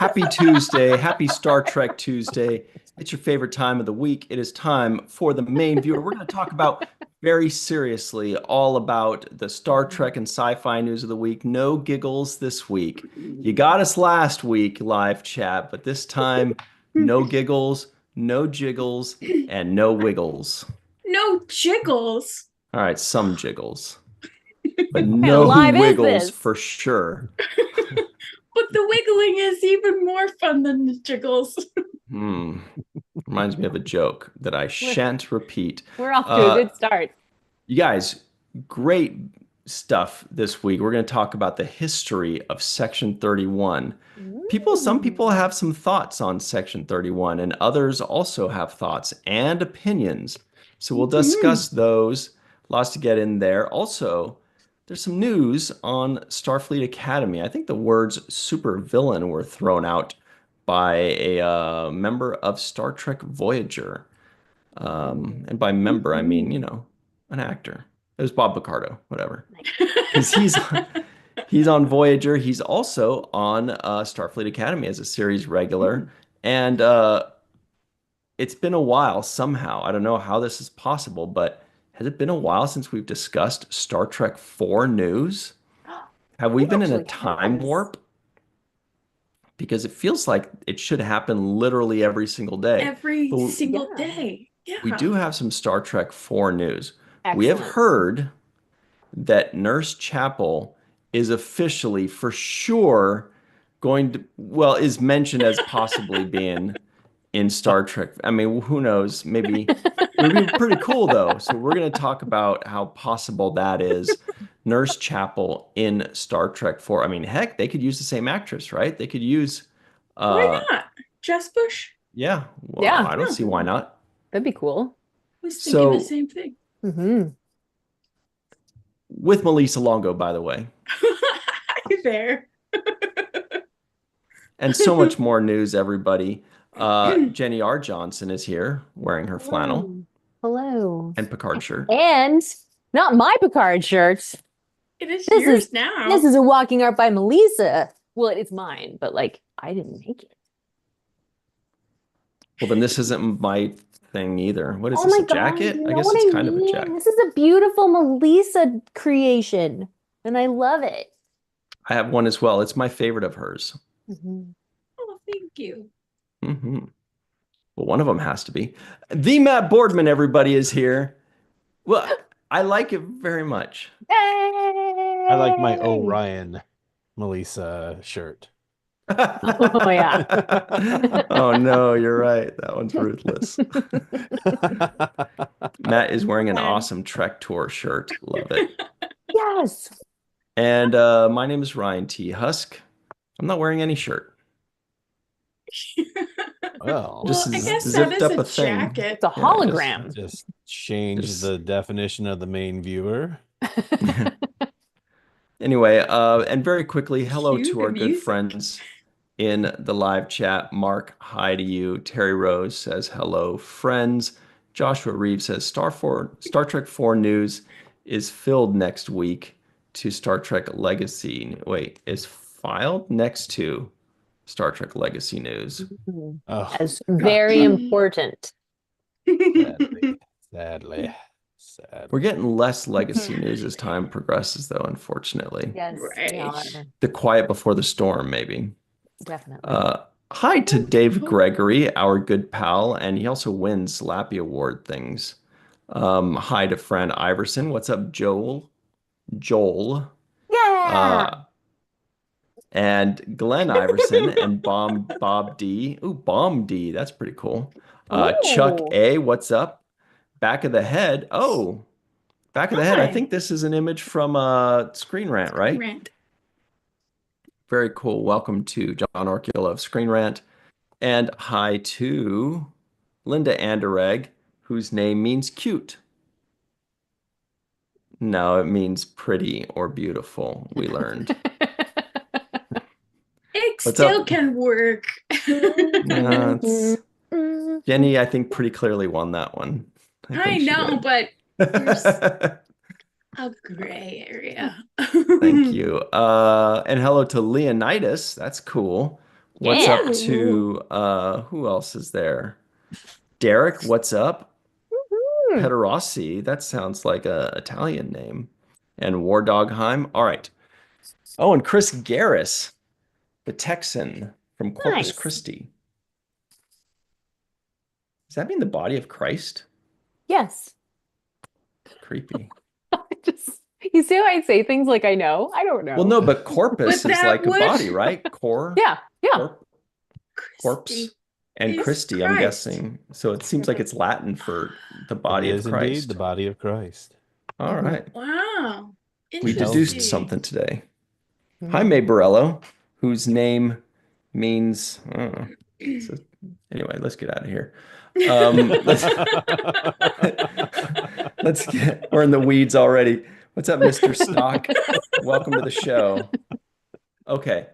Happy Tuesday. Happy Star Trek Tuesday. It's your favorite time of the week. It is time for the main viewer. We're going to talk about very seriously all about the Star Trek and sci-fi news of the week. No giggles this week. You got us last week, live chat, but this time, no giggles, no jiggles, and no wiggles. No jiggles. All right, some jiggles, but What kind of no live is wiggles this? for sure. But the wiggling is even more fun than the jiggles. Hmm. Reminds me of a joke that I We're shan't repeat. we're off to a Uh, good start. you guys, great stuff this week. We're going to talk about the history of Section 31. Some people Mm. have some thoughts on Section 31, and others also have thoughts and opinions. So we'll discuss those. Lots to get in there. Also, there's some news on Starfleet Academy. I think the words supervillain were thrown out by a member of Star Trek Voyager. And by member, I mean, an actor. It was Bob Picardo, whatever. Because he's on Voyager. He's also on Starfleet Academy as a series regular. And it's been a while somehow. I don't know how this is possible, but has it been a while since we've discussed Star Trek 4 news? Have we It been in a actually time has. warp? Because it feels like it should happen literally every single day. Every But single Yeah. day. we Yeah. do have some Star Trek 4 news. We have Excellent. heard that Nurse Chapel is officially, for sure, is mentioned as possibly being in Star Trek. I mean, who knows? Maybe it would be pretty cool though. So we're going to talk about how possible that is. Nurse Chapel in Star Trek 4. I mean, heck, they could use the same actress, right? They could use Why uh not? Jess Bush? yeah, well, Yeah, I don't Yeah. see why not. that'd be cool. I was thinking the So same thing. with Melissa Longo, by the way, Hi there. and so much more news, everybody. Jenny R. Johnson is here wearing her flannel Hello. Hello. and Picard shirt. And not my Picard shirt. It is This yours is now. this is a walking art by Melissa. Well, it's mine, but like I didn't make it. Well, then this isn't my thing either. What is Oh this, my a God, jacket? you I know guess what it's I kind of a mean? jacket. This is a beautiful Melissa creation, and I love it. I have one as well. It's my favorite of hers. Mhm. Oh, thank you. Hmm. Well, one of them has to be. The Matt Boardman, everybody, is here. Well, I like it very much. I like my Yay! Orion Melissa shirt. Oh yeah. Oh no, you're right. That one's ruthless. Matt is wearing an Man. awesome Trek Tour shirt. Love it. Yes. And my name is Ryan T. Husk. I'm not wearing any shirt. Well, Well, Just I guess that zipped is up a a thing. jacket. It's a Yeah, hologram. just change Just- the definition of the main viewer. Anyway, and very quickly, hello Cue to the our good music. friends in the live chat. Mark, hi to you. Terry Rose says hello, friends. Joshua Reeves says Star Trek 4 news is filled next week to Star Trek Legacy. Wait, is filed next to Star Trek Legacy news. Oh, As very important. sadly, sadly, sadly. We're getting less Legacy news as time progresses, though, unfortunately. Yes, Right. we are. The quiet before the storm, maybe. Definitely. Hi to Dave Gregory, our good pal, and he also wins Lappy Award things. Hi to Fran Iverson. What's up, Joel? Joel. Yeah. And Glenn Iverson and Bob D. Ooh, Bomb D. That's pretty cool. Chuck Ooh. A. What's up? Back of the Head. Oh, Back of the Head. I Hi. think this is an image from Screen Rant, right? Rant. Very cool. Welcome to John Orkula of Screen Rant. And hi to Linda Anderegg, whose name means cute. No, it means pretty or beautiful, we learned. It What's still up? can work. No, Jenny, I think, pretty clearly won that one. I think she know, did. but there's a gray area. Thank you. And hello to Leonidas. That's cool. What's Yeah. up to who else is there? Derek, what's up? Hmm. Pederossi, that sounds like a Italian name. And War Dogheim. All right. Oh, and Chris Garris, the Texan from Corpus Nice. Christi. Does that mean the body of Christ? Yes. Creepy. Just you see how I say things like I know? I don't know. Well, no, but corpus But is that like a would- body, right? Core, Yeah. corp, corpse, Christy and is Christi, I'm Christ. guessing. So it seems like it's Latin for the body It of is indeed Christ. the body of Christ. All Mhm. right. Wow. We deduced Interesting. something today. Mhm. Jaime Borello, whose name means, I don't know. So, anyway, let's get out of here. We're in the weeds already. What's up, Mr. Stock? Welcome to the show. Okay,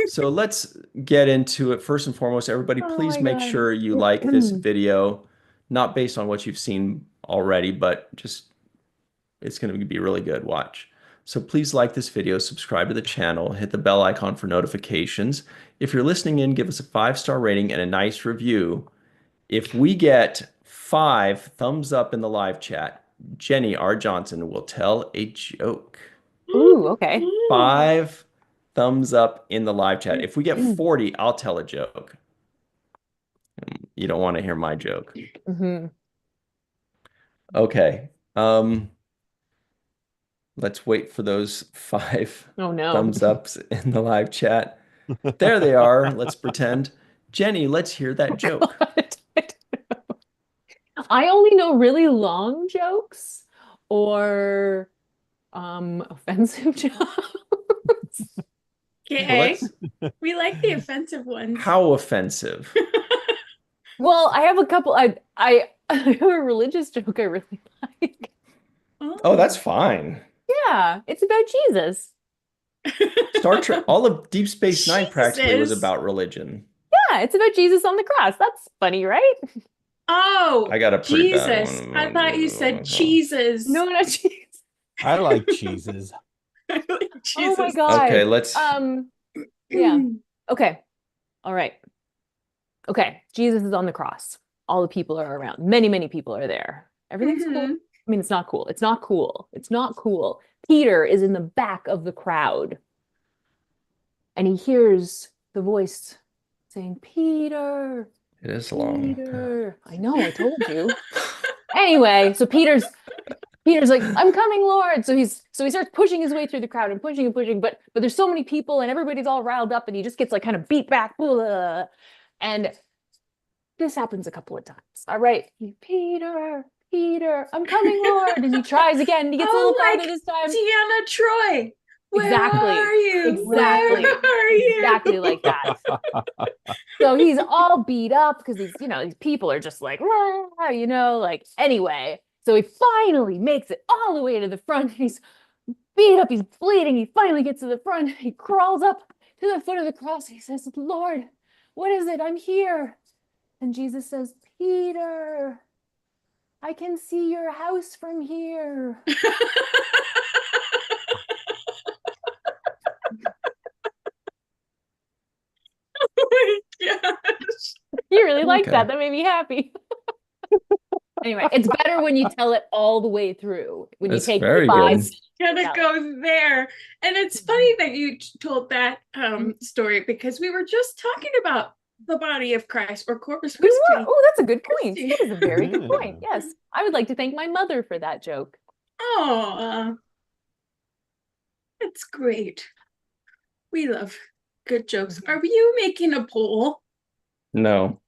so let's get into it. First and foremost, everybody, Oh please my make God. sure you like this video, not based on what you've seen already, but just it's going to be really good. Watch. So please like this video, subscribe to the channel, hit the bell icon for notifications. If you're listening in, give us a 5-star rating and a nice review. If we get 5 thumbs up in the live chat, Jenny R. Johnson will tell a joke. Ooh, okay. 5 thumbs up in the live chat. If we get 40, I'll tell a joke. You don't want to hear my joke. Mhm. Okay. Let's wait for those 5 Oh no. thumbs ups in the live chat. There they are. Let's pretend. Jenny, let's hear that joke. I only know really long jokes or offensive jokes. Okay. We like the offensive ones. How offensive? Well, I have a couple. I have a religious joke I really like. Oh, that's fine. Yeah, it's about Jesus. Star Trek, all of Deep Space Nine practically was Jesus. about religion. Yeah, it's about Jesus on the cross. That's funny, right? Oh, I got a pretty bad Jesus. one. I thought you said cheeses. No, not Jesus. I like cheeses. I like Oh my Jesus. God. Okay, let's. Yeah. Okay. All right. Okay. Jesus is on the cross. All the people are around. Many, many people are there. Everything's cool. Mhm. I mean, it's not cool. It's not cool. It's not cool. Peter is in the back of the crowd. And he hears the voice saying, Peter, It is long. Peter. I know, I told you. Anyway, so Peter's like, I'm coming, Lord. So he starts pushing his way through the crowd and pushing and pushing, but there's so many people and everybody's all riled up and he just gets like kind of beat back. Blah. And this happens a couple of times. All right. Peter, Peter, I'm coming, Lord. And he tries again. He gets a little farther this time. Deanna Troy. Where Exactly. are you? Exactly. Where are you? Exactly like that. So he's all beat up because these people are just like, "Rah," like anyway. So he finally makes it all the way to the front. He's beat up, he's bleeding. He finally gets to the front. He crawls up to the foot of the cross. He says, Lord, what is it? I'm here. And Jesus says, Peter, I can see your house from here. Oh my gosh. You really liked Okay. that. That made me happy. Anyway, it's better when you tell it all the way through. When That's you take very 5 good. Gotta Yeah. go there. And it's funny that you told that story because we were just talking about the body of Christ or Corpus We Christi. were. Oh, that's a good point. Christy. That is a very good point. Yeah. Yes. I would like to thank my mother for that joke. Oh, that's great. We love good jokes. Are you making a poll? No.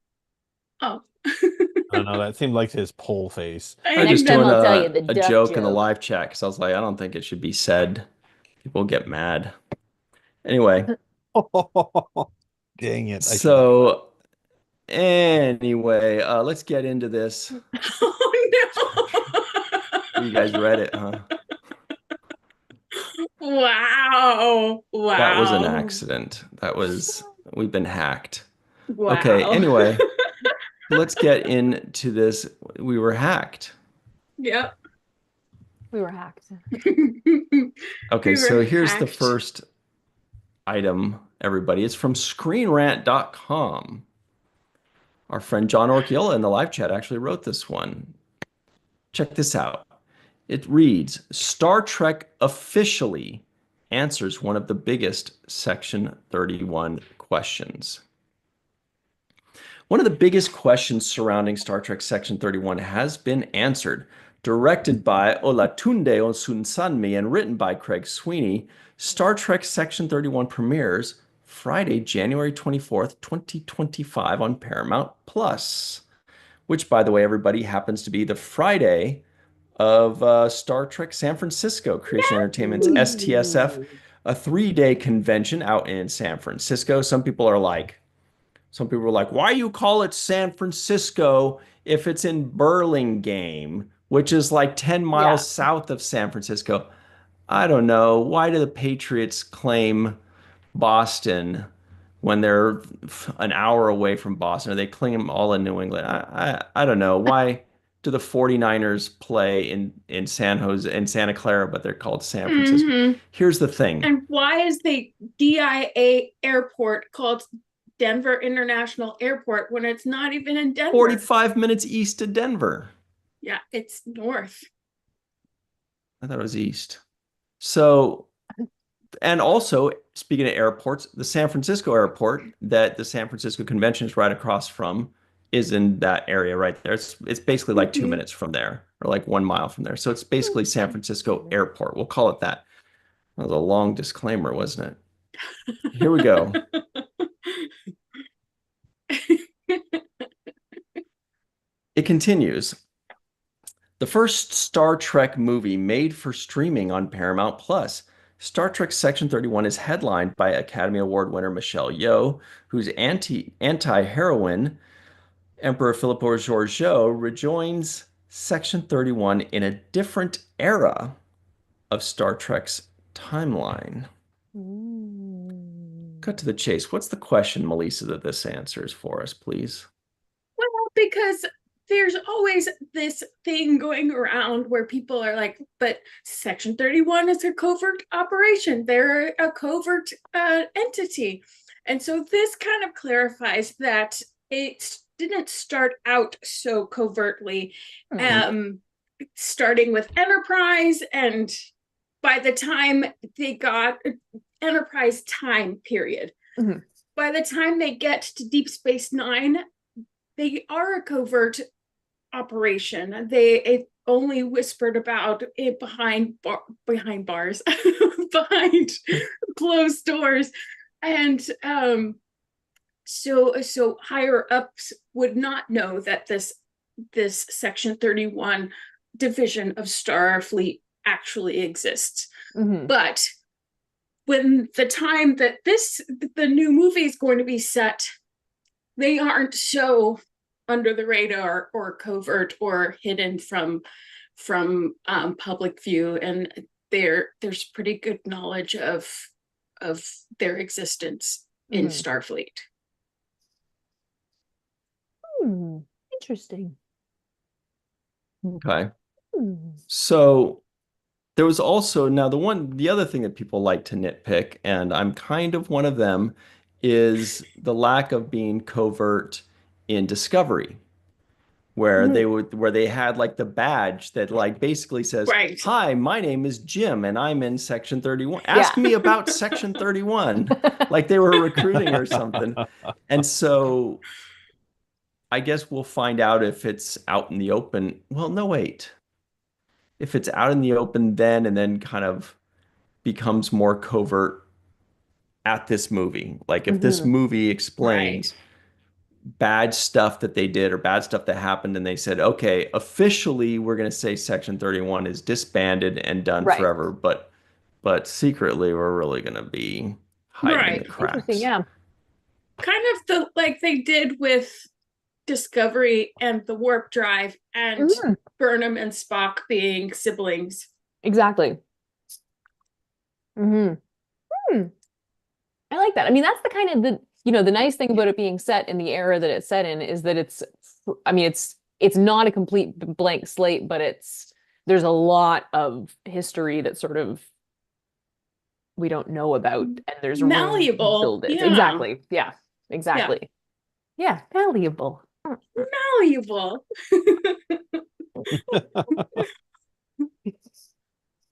Oh. I don't know. That seemed like his pole face. I'm Next just time doing I'll tell you the a duck joke in the joke. live chat because I was like, I don't think it should be said. People get mad. Anyway, Dang it. so anyway, let's get into this. Oh no. You guys read it, huh? Wow. Wow. That was an accident. We've been hacked. Wow. Okay, anyway, let's get into this. We were hacked. Yep. We were hacked. Okay, We so were here's the hacked. first item everybody. It's from screenrant.com. Our friend John Orchiola in the live chat actually wrote this one. Check this out. It reads, Star Trek officially answers one of the biggest Section 31 questions. One of the biggest questions surrounding Star Trek Section 31 has been answered. Directed by Olatunde Osunsanmi and written by Craig Sweeney, Star Trek Section 31 premieres Friday, January 24th, 2025 on Paramount Plus, which, by the way, everybody, happens to be the Friday of Star Trek San Francisco, Creation Entertainment's STSF, a 3-day convention out in San Francisco. Some people are like, why you call it San Francisco if it's in Burlingame, which is like 10 miles south of San Francisco? I don't know. Why do the Patriots claim Boston when they're an hour away from Boston? Or they claim them all in New England? I don't know. Why do the 49ers play in San Jose, in Santa Clara, but they're called San Francisco? Here's the thing. And why is the DIA airport called Denver International Airport when it's not even in Denver? 45 minutes east of Denver. Yeah, it's north. I thought it was east. So, and also, speaking of airports, the San Francisco airport that the San Francisco Convention is right across from is in that area right there. It's basically like 2 minutes from there, or like 1 mile from there. So it's basically San Francisco Airport. We'll call it that. That was a long disclaimer, wasn't it? Here we go. It continues. The first Star Trek movie made for streaming on Paramount Plus. Star Trek Section 31 is headlined by Academy Award winner Michelle Yeoh, whose anti-heroine, Emperor Philippe Georgiou, rejoins Section 31 in a different era of Star Trek's timeline. Cut to the chase. What's the question, Melissa, that this answers for us, please? Well, because there's always this thing going around where people are like, but Section 31 is a covert operation. They're a covert entity. And so this kind of clarifies that it didn't start out so covertly, starting with Enterprise. And by the time they got Enterprise time period, by the time they get to Deep Space Nine, they are a covert operation. It only whispered about it behind bars, behind closed doors, and so higher ups would not know that this Section 31 division of Starfleet actually exists. But when the time that the new movie is going to be set, they aren't so under the radar or covert or hidden from public view, and there's pretty good knowledge of their existence in Starfleet. Interesting. Okay. So there was also, now the other thing that people like to nitpick, and I'm kind of one of them, is the lack of being covert in Discovery, where they had like the badge that like basically says, "Hi, my name is Jim and I'm in Section 31. Ask me about Section 31." Like they were recruiting or something. And so I guess we'll find out if it's out in the open. Well, no, wait. If it's out in the open then and then kind of becomes more covert at this movie. Like if this movie explains bad stuff that they did or bad stuff that happened and they said, okay, officially we're going to say Section 31 is disbanded and done forever, but secretly we're really going to be hiding in the cracks. Interesting, yeah. Kind of like they did with Discovery and the warp drive and Burnham and Spock being siblings. Exactly. I like that. I mean, that's the kind of the nice thing about it being set in the era that it's set in is that it's not a complete blank slate, but there's a lot of history that sort of we don't know about, and there's room to Malleable. build it. Yeah. Exactly. Yeah. Exactly. Yeah. Malleable. Malleable.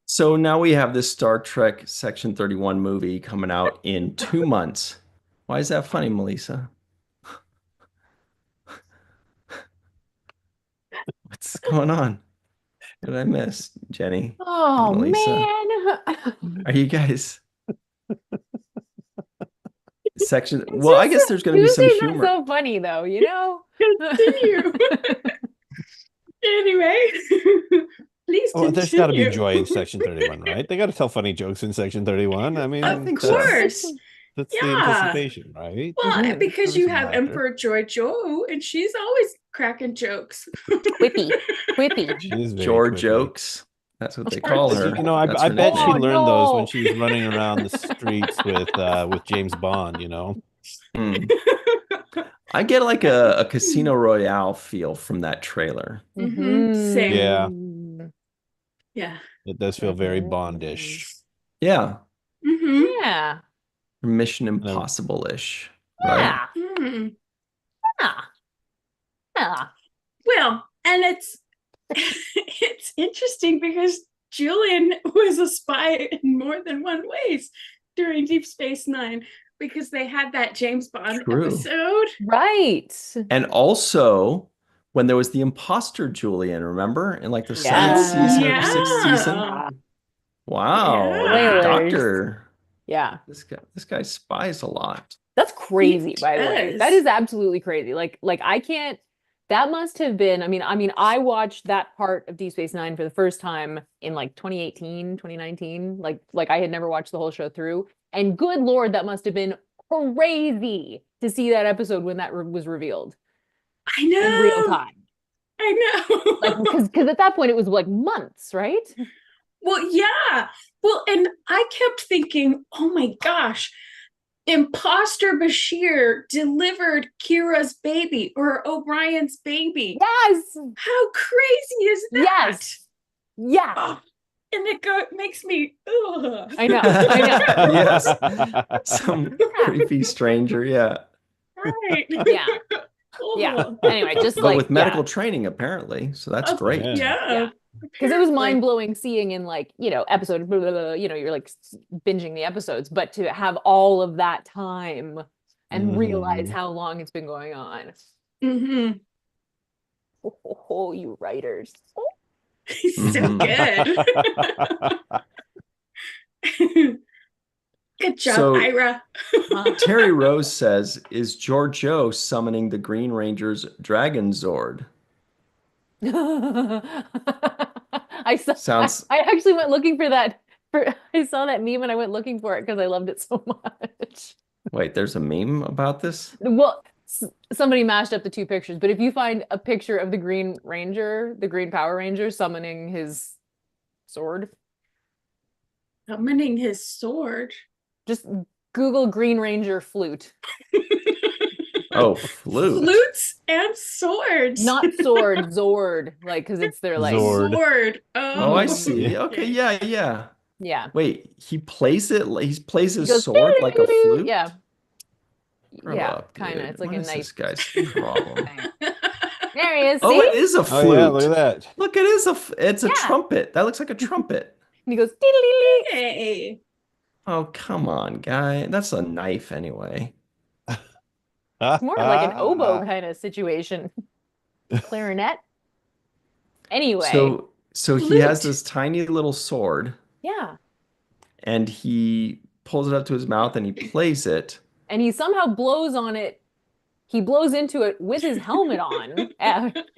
So now we have this Star Trek Section 31 movie coming out in 2 months. Why is that funny, Melissa? What's going on? What did I miss, Jenny? Oh Melissa? man. Are you guys section? Well, I guess there's going to be some Tuesday's humor. not so funny though, you know? Continue. Anyway, please Well, continue. there's got to be joy in Section 31, right? They got to tell funny jokes in Section 31. I mean, I think Of so. course. that's the Yeah. anticipation, right? Well, Mhm. because There you was some have laughter. Emperor Joy Joe, and she's always cracking jokes. Quippy. Quippy. She is very Jor quippy. jokes. That's what they call But, her. you know, That's I her bet she nickname. learned those when no. she was running around the streets with James Bond, you know? Hmm. I get like a Casino Royale feel from that trailer. Same. Yeah. Yeah. It does feel very Bondish. Yeah. Mm-hmm. Yeah. Mission Impossible-ish, right? Yeah. Hmm. Yeah. Yeah. Well, and it's interesting because Julian was a spy in more than one ways during Deep Space Nine, because they had that James Bond True. episode. Right. And also, when there was the imposter Julian, remember? In like the Yeah. seventh season or Yeah. sixth season? Wow. Yeah. Spoilers. Doctor. Yeah. This guy spies a lot. That's crazy, He by the way. does. That is absolutely crazy. Like I can't, that must have been, I mean, I watched that part of Deep Space Nine for the first time in like 2018, 2019. Like I had never watched the whole show through. And good Lord, that must have been crazy to see that episode when that was revealed I know. in real time. I know. Like, because at that point it was like months, right? Well, yeah. Well, and I kept thinking, oh my gosh, Imposter Bashir delivered Kira's baby or O'Brien's baby. Yes. How crazy is that? Yes. Yeah. Oh, and it makes me, ugh. I know. I know. Yes. Some creepy stranger, yeah. Right. Yeah. Yeah. Ugh. Anyway, just But like with medical training, apparently. So that's Oh, great. Yeah. Yeah. because it was Apparently. mind-blowing seeing in like, episode, blah, blah, blah, you're like binging the episodes, but to have all of that time and realize Mhm. how long it's been going on. Mhm. Oh, you writers. He's so Mhm. good. Good job, So- Ira. Terry Rose says, is Giorgio summoning the Green Ranger's Dragon Zord? I saw. Sounds- I actually went looking for that. I saw that meme and I went looking for it because I loved it so much. Wait, there's a meme about this? Well, somebody mashed up the two pictures, but if you find a picture of the Green Ranger, the Green Power Ranger summoning his sword, Summoning his sword. just Google Green Ranger flute. Oh, flute. Flutes and swords. Not sword, Zord, like because it's their like Zord. Sword. Oh, I Oh, see. Okay, yeah. yeah. Wait, he plays his He goes, sword like a flute? Yeah. Grow Yeah, up, kind of. dude. It's like What a is this nice guy's problem? thing. There he is. Oh, See? it is a Oh flute. yeah, look at that. Look, it is it's a Yeah. trumpet. That looks like a trumpet. And he goes, "Dee-dee-dee-dee." Hey. Oh, come on, guy. That's a knife anyway. It's more of like an oboe kind of situation. Clarinet. Anyway, So he has Flute. this tiny little sword yeah. and he pulls it up to his mouth and he plays it. And he somehow blows on it. He blows into it with his helmet on.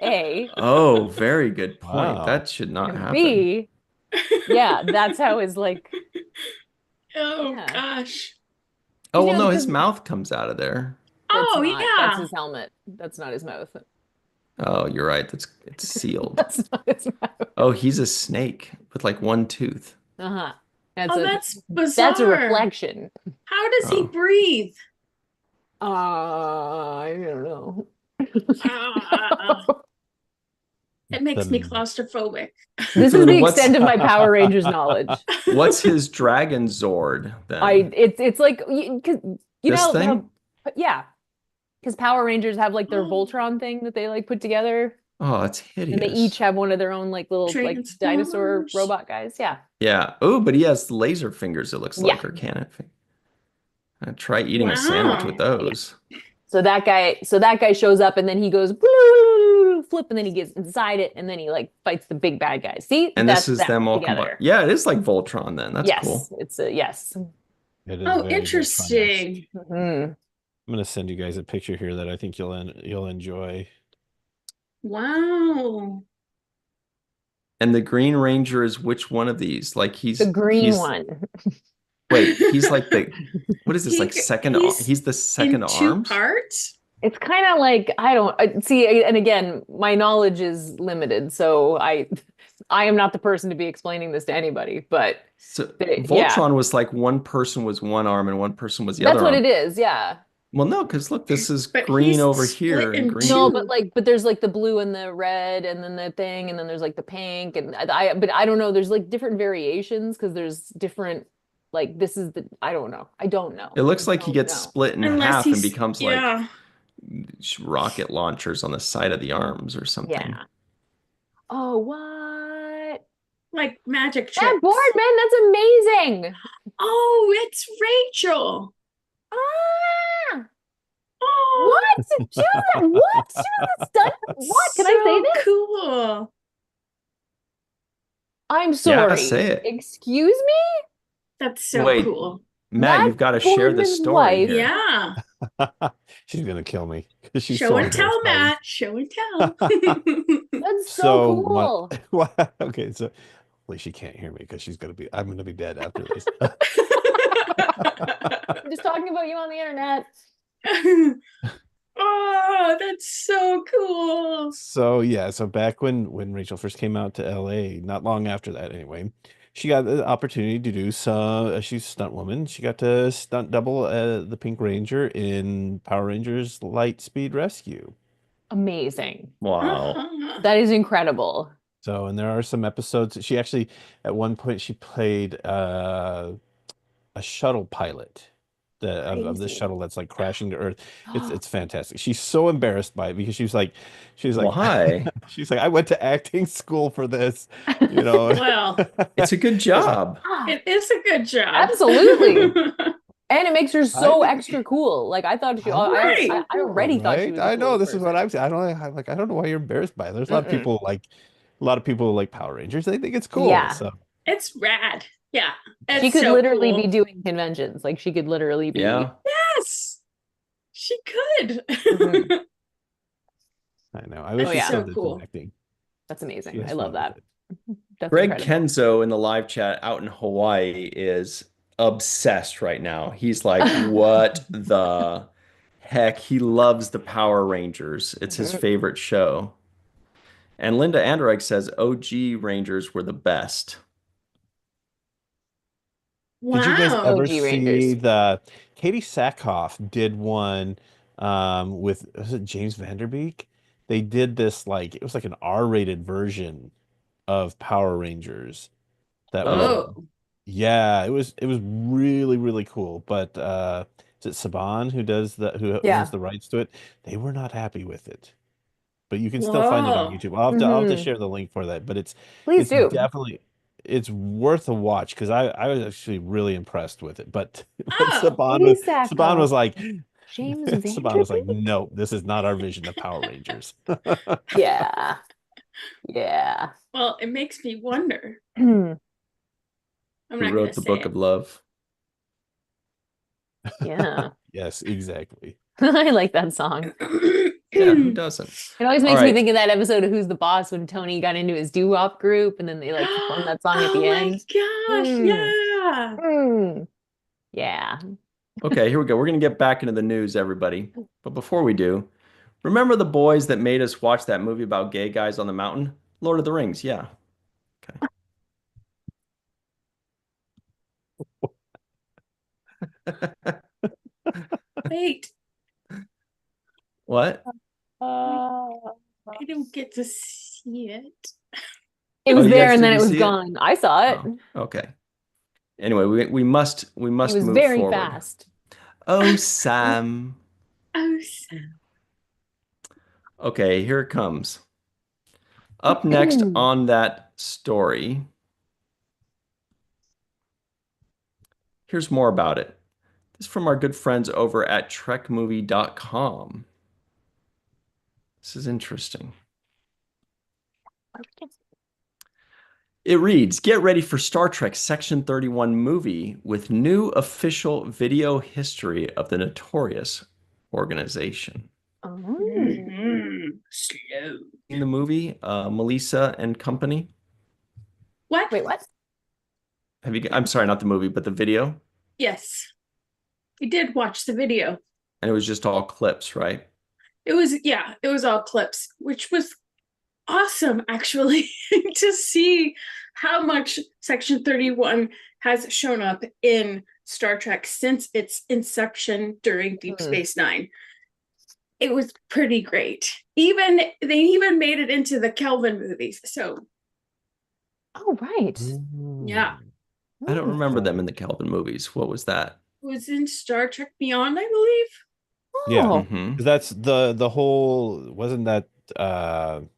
A. Oh, very good point. Wow. That should not And happen. B. Yeah, that's how his like. Oh Yeah. gosh. Oh, well, Yeah, no, his because- mouth comes out of there. That's Oh not, yeah. That's his helmet. That's not his mouth. Oh, you're right. It's sealed. That's not his mouth. Oh, he's a snake with like one tooth. Uh-huh. Oh, that's bizarre. That's a reflection. How does he Oh. breathe? I don't know. Ah. It makes me claustrophobic. This So is the what's- extent of my Power Rangers knowledge. What's his Dragon Zord then? It's like, because you This know thing? yeah, because Power Rangers have like their Voltron thing that they like put together, Oh, it's and they hideous. each have one of their own like little like dinosaur Transformers. robot guys. Yeah. Yeah. Oh, but he has laser fingers, it looks like, Yeah. or cannon fingers. Try eating a sandwich with Wow. those. So that guy shows up, and then he goes "Blue," flip, and then he gets inside it, and then he like fights the big bad guy. See, And that's this is them them all together. combined. Yeah, it is like Voltron then. That's Yes, cool. it's a yes. It is Oh, very Voltron-esque. interesting. Mhm. I'm gonna send you guys a picture here that I think you'll enjoy. Wow. And the Green Ranger is which one of these? Like The green one. Wait, he's like the what is this? Like second he's he's the second in two arms? parts? It's kind of like I see, and again, my knowledge is limited, so I am not the person to be explaining this to anybody. But So yeah, Voltron was like one person was one arm and one person was the that's other what arm. it is. Yeah. Well, no, because look, this is But green he's over split here and in green. No, two. but there's like the blue and the red, and then the thing, and then there's like the pink, and but I don't know. There's like different variations because there's different like this is the I don't know. I don't know. It looks I like he don't gets know. split in Unless half and he's becomes like rocket launchers on the side of the arms or something. Yeah. Oh, what? like magic That tricks. Boardman, that's amazing. Oh, it's Rachel. Ah! Oh, What? She was what? She was a stunt. What? Can I say this? Cool. I'm Yeah, sorry. say it. Excuse me? That's so Wait. cool. Matt, That's you've got to share the Boardman's story wife. here. Yeah. She's gonna kill me because she's Show so and tell, embarrassed by Matt. Show and tell. That's so So cool. okay, so hopefully she can't hear me because I'm gonna be dead after this. I'm just talking about you on the internet. Oh, that's so cool. So yeah, so back when Rachel first came out to LA, not long after that anyway, she got the opportunity to do some. She's a stunt woman. She got to stunt double the Pink Ranger in Power Rangers Lightspeed Rescue. Amazing. Wow. Uh-huh. That is incredible. So, and there are some episodes. She actually, at one point, she played a shuttle pilot of this Crazy. shuttle that's like crashing to Earth. It's fantastic. She's so embarrassed by it because she's like, Why? she's like, I went to acting school for this, you know. Well, It's a good job. it is a good job. Absolutely. And it makes her so I- extra cool. Like I thought Right. I already thought she Right? was. I know this is what I'm saying. I don't know why you're embarrassed by it. There's a lot of people like Power Rangers. They think it's cool. Yeah. So It's rad. Yeah. She It's could so literally cool. be doing conventions. Like she could literally be. Yeah. Yes. She could. Mhm. I know. I wish Oh, she yeah. still So did cool. some acting. That's She amazing. has I love fun that. with it. That's Greg incredible. Kenzo in the live chat out in Hawaii is obsessed right now. He's like, what the heck? He loves the Power Rangers. It's his favorite show. And Linda Anderegg says OG Rangers were the best. Wow. Did you guys ever OG see Rangers. the Katie Sackhoff did one with was it James Vanderbeek? They did this like it was like an R-rated version of Power Rangers that was Oh. yeah, it was really really cool. But is it Saban who does who Yeah. owns the rights to it? They were not happy with it. But you can still find it on Whoa. YouTube. I'll have to Mhm. share the link for that. But Please do. definitely worth a watch because I was actually really impressed with it. But Oh. Saban Sackhoff. was like James Saban was like, Vanderbeek? no, this is not our vision of Power Rangers. Yeah. Yeah. Well, it makes me wonder. Yeah. I'm Who not wrote gonna the say Book it. of Love? Yes, exactly. I like that song. Yeah, who doesn't? It always All makes me right. think of that episode of Who's the Boss when Tony got into his doo-wop group and then they like performed that song at the end. Oh my gosh, Mm. yeah. Mm. Yeah. Okay, here we go. We're going to get back into the news, everybody. But before we do, remember the boys that made us watch that movie about gay guys on the mountain? Lord of the Rings, yeah. Okay. Wait, What? I don't get to see see it. It Oh, was you there guys and then didn't it was see it? gone. I saw it. Oh, okay. Anyway, we He must was move very forward. fast. Oh, Sam. Oh, Okay, here it comes. Up next on that story, here's more about it. This is from our good friends over at trekmovie.com. This is interesting. It reads, get ready for Star Trek Section 31 movie with new official video history of the notorious organization. slow. In the movie, Melissa and Company. What? Wait, what? I'm sorry, not the movie, but the video. Yes. We did watch the video. And it was just all clips, right? It was all clips, which was awesome, actually, to see how much Section 31 has shown up in Star Trek since its inception during Deep Space Nine. It was pretty great. They even made it into the Kelvin movies. So, oh, right. yeah. I don't remember them in the Kelvin movies. What was that? It was in Star Trek Beyond, I believe. Yeah. Oh. Mhm. That's the whole, wasn't that trying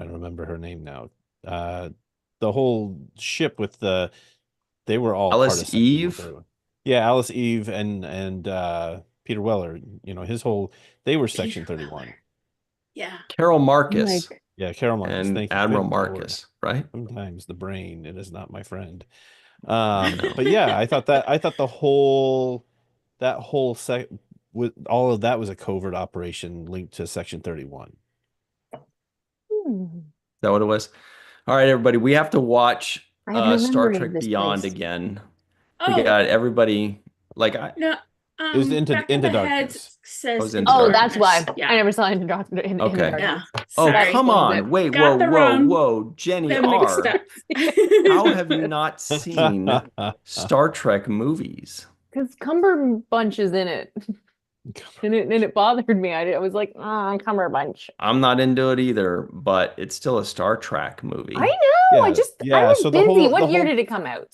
to remember her name now. The whole ship with they were all part Alice of Section Eve? 31. Yeah, Alice Eve and Peter Weller, they were Section 31. Yeah. Carol Marcus Yeah, Carol Marcus. and Thank you. Admiral Good Lord. Marcus, right? Sometimes the brain, it is not my friend. know. But yeah, I thought that whole sec with all of that was a covert operation linked to Section 31. Is that what it was? All right, everybody, we have to watch I have no Star memory of Trek this Beyond place. again. Oh, We got everybody no. It was Back Into of the head Darkness. says was Into Oh, Darkness. that's why. Yeah. I never saw Into Darkness. Okay. Yeah. Oh, Sorry. come on. Wait, Got the wrong whoa. Jenny them mixed R. up. How have you not seen Star Trek movies? Because Cumberbunch is in it. And it bothered me. I was like, Cumberbunch. I'm not into it either, but it's still a Star Trek movie. I know. Yeah, I was so busy. What year did it come out?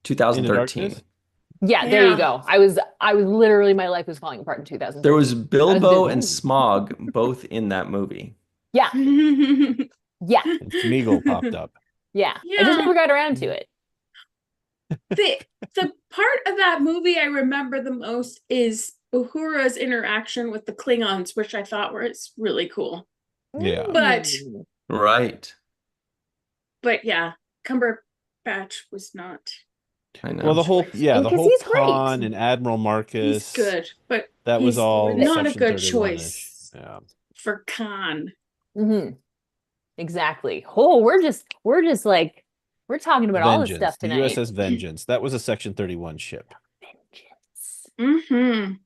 Into 2013. Darkness? Yeah, there you go. I was literally, my life was falling apart in 2013. There was Bilbo and busy. Smog both in that movie. Yeah. Yeah. And Smeagol popped up. Yeah. I just never got around to it. The part of that movie I remember the most is Uhura's interaction with the Klingons, which I thought was really cool. Yeah. Right. But yeah, Cumberbatch was not. I know. Well, the whole he's great. Khan and Admiral Marcus. He's good, but that was all not a Section good 31-ish. choice Yeah. for Khan. Exactly. Oh, we're like, we're talking about all this stuff tonight. The USS Vengeance. That was a Section 31 ship. Vengeance.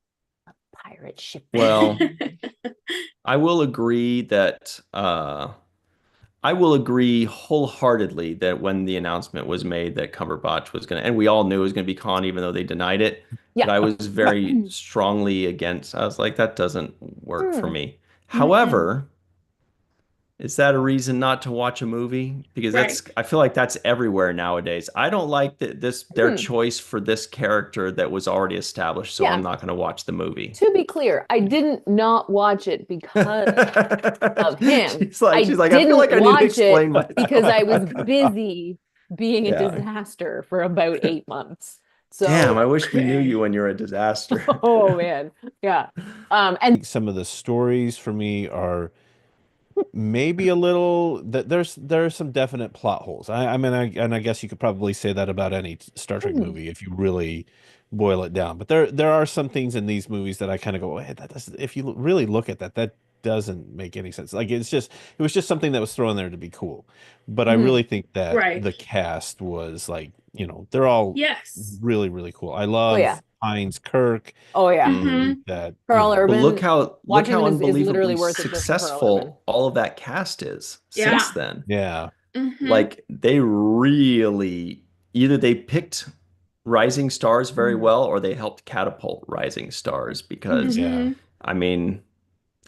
A pirate ship. Well, I will agree that I will agree wholeheartedly that when the announcement was made that Cumberbatch was going to, and we all knew it was going to be Khan, even though they denied it. Yeah. But I was very strongly against. I was like, that doesn't work for me. However, is that a reason not to watch a movie? Because I feel like that's everywhere nowadays. I don't like their choice for this character that was already established, so I'm not going to watch the movie. To be clear, I didn't not watch it because of him. She's like, I feel like I need to explain myself. Because I was busy being a disaster for about 8 months. So damn, I wish we knew you when you're a disaster. Oh man. Yeah. And some of the stories for me are maybe a little that there are some definite plot holes. I mean, I guess you could probably say that about any Star Trek movie if you really boil it down. But there are some things in these movies that I kind of go, hey, that doesn't, if you really look at that doesn't make any sense. Like it was just something that was thrown there to be cool. But I really think that the cast was like, they're all really, really cool. I love Heinz Kirk. Oh yeah. That Carl Urban. Look how unbelievably worth it successful all of that cast is since then. Yeah. Like they really either they picked rising stars very well or they helped catapult rising stars because I mean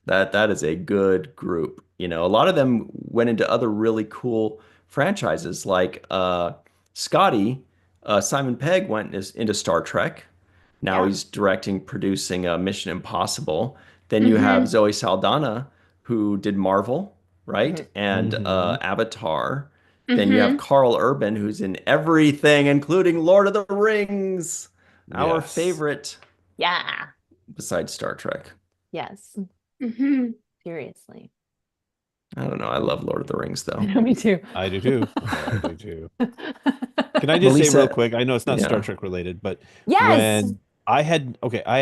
that is a good group. A lot of them went into other really cool franchises, like Scotty, Simon Pegg went into Star Trek. Now Yeah. he's directing, producing Mission Impossible. Then you have Mm-hmm. Zoe Saldana, who did Marvel, right? Mhm. And Hmm. Avatar. Then you have Mm-hmm. Carl Urban, who's in everything, including Lord of the Rings, our Yes. favorite Yeah. besides Star Trek. Yes. Mm-hmm. Seriously. I don't know. I love Lord of the Rings, I though. know, me too. I do too. I do too. Can I just say real Melissa, quick? I know it's not Star yeah. Trek related, but Yes. when I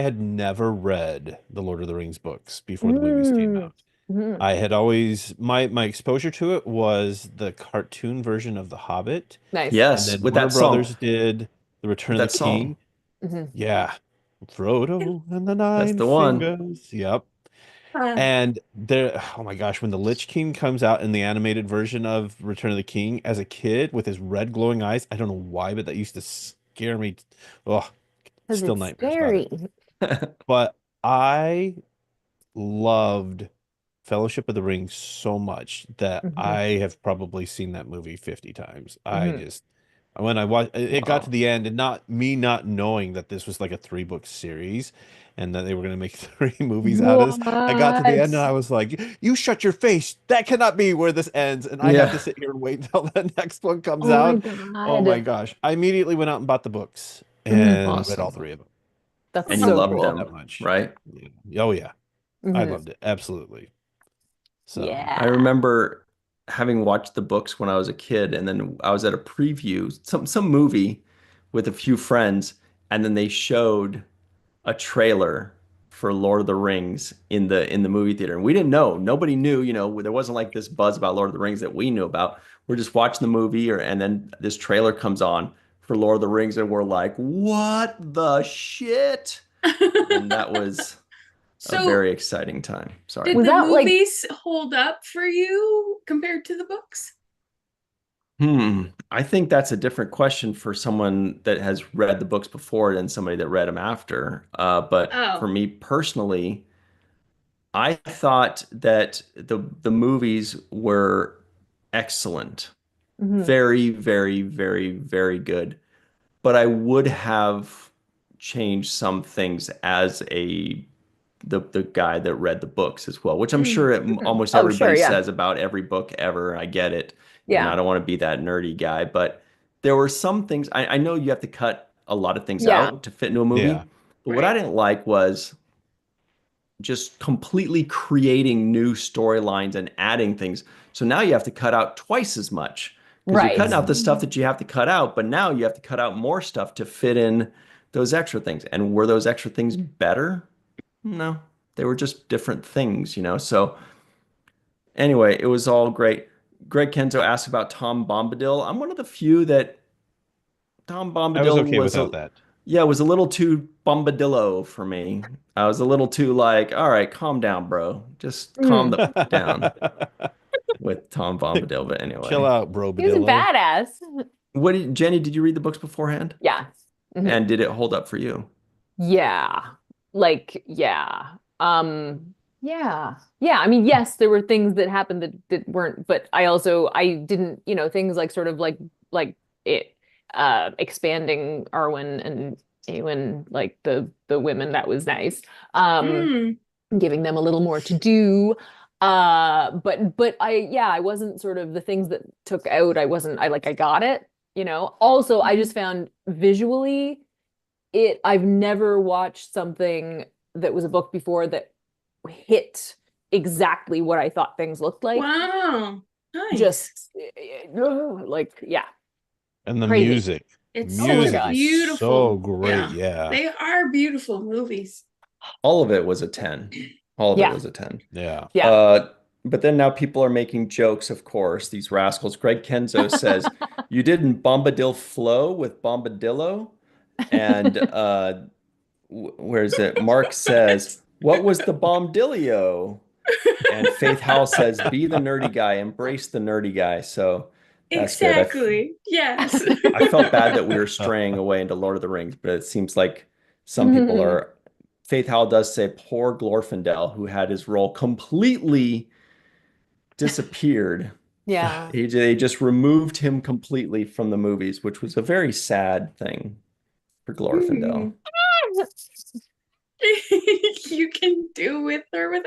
had never read the Lord of the Rings books before the movies came Mm. out. Mhm. I had always my exposure to it was the cartoon version of The Hobbit, Nice. and Yes, then with Warner that song. Brothers did The Return With of the that song. King. Mhm. Yeah. Frodo and the That's Nine the one. Fingers. Yep. Uh, And there, oh my gosh, when the Lich King comes out in the animated version of Return of the King as a kid with his red glowing eyes, I don't know why, but that used to scare me. Oh, Because still it's nightmares about scary. it. But I loved Fellowship of the Ring so much that Mhm. I have probably seen that movie 50 times. I Mhm. just when I watched it got to Wow. the end and not knowing that this was like a 3 book series and that they were going to make 3 movies out of this. I got to the end and What? I was like, "You shut your face. That cannot be where this ends." And I have to Yeah. sit here and wait until the next one comes Oh my out. Oh my God. gosh. I immediately went out and bought the books Mhm. and read all Awesome. 3 of them. That's And you so loved Loved cool. that them, much. right? Yeah. Oh yeah. I Mhm. loved it. Absolutely. So, I Yeah. remember having watched the books when I was a kid, and then I was at a preview, some movie with a few friends, and then they showed a trailer for Lord of the Rings in the movie theater. And we didn't know. Nobody knew, there wasn't like this buzz about Lord of the Rings that we knew about. We're just watching the movie and then this trailer comes on for Lord of the Rings and we're like, "What the shit?" And that was a so very exciting time. Sorry. did Was the that like, movies hold up for you compared to the books? I think that's a different question for someone that has read the books before than somebody that read them after. But for Oh. me personally, I thought that the movies were excellent. mhm. Very, very, very, very good. But I would have changed some things as the guy that read the books as well, which I'm Mm, sure mhm. almost Oh, sure, everybody yeah. says about every book ever. I get it. And I Yeah. don't want to be that nerdy guy, but there were some things I know you have to cut a lot of things Yeah. out to fit into a yeah. movie. But what I Right. didn't like was just completely creating new storylines and adding things. So now you have to cut out twice as much because you're Right. cutting out the stuff Mm. that you have to cut out, but now you have to cut out more stuff to fit in those extra things. And were those extra things better? No, they were just different things. So anyway, it was all great. Greg Kenzo asked about Tom Bombadil. I'm one of the few that Tom I was Bombadil okay was without a that. yeah, it was a little too Bombadillo for me. I was a little too like, all right, calm down, bro. Just calm the down with Tom Bombadil. But Chill anyway, out, bro, He was a Badillo. badass. Jenny, did you read the books beforehand? Yeah. Mhm. And did it hold up for you? Yeah. Like, yeah. Yeah. Yeah. I mean, yes, there were things that happened that weren't, but I didn't, things like sort of like it expanding Arwen and Eowyn, like the women, that was nice. Um, Mm, giving them a little more to do. But I wasn't sort of the things that took out, I got it. Also, I mhm. just found visually I've never watched something that was a book before that hit exactly what I thought things looked like. Wow. Just Nice. like, yeah, And the crazy. music. It's Oh my Music gosh. is so beautiful. great. Yeah. Yeah. They are beautiful movies. All of it was a 10. All of it Yeah. was a 10. Yeah. Yeah. Uh, but then now people are making jokes, of course, these rascals. Greg Kenzo says, "You didn't Bombadil flow with Bombadillo?" And where is it? Mark says, "What was the Bombdilio?" And Faith Howell says, "Be the nerdy guy, embrace the nerdy guy." So that's good. Exactly. Yes. I felt bad that we were straying away into Lord of the Rings, but it seems like some people are. Faith Howell does say poor Glorfindel, who had his role completely disappeared. Yeah. They just removed him completely from the movies, which was a very sad thing for Glorfindel. You can do with or without.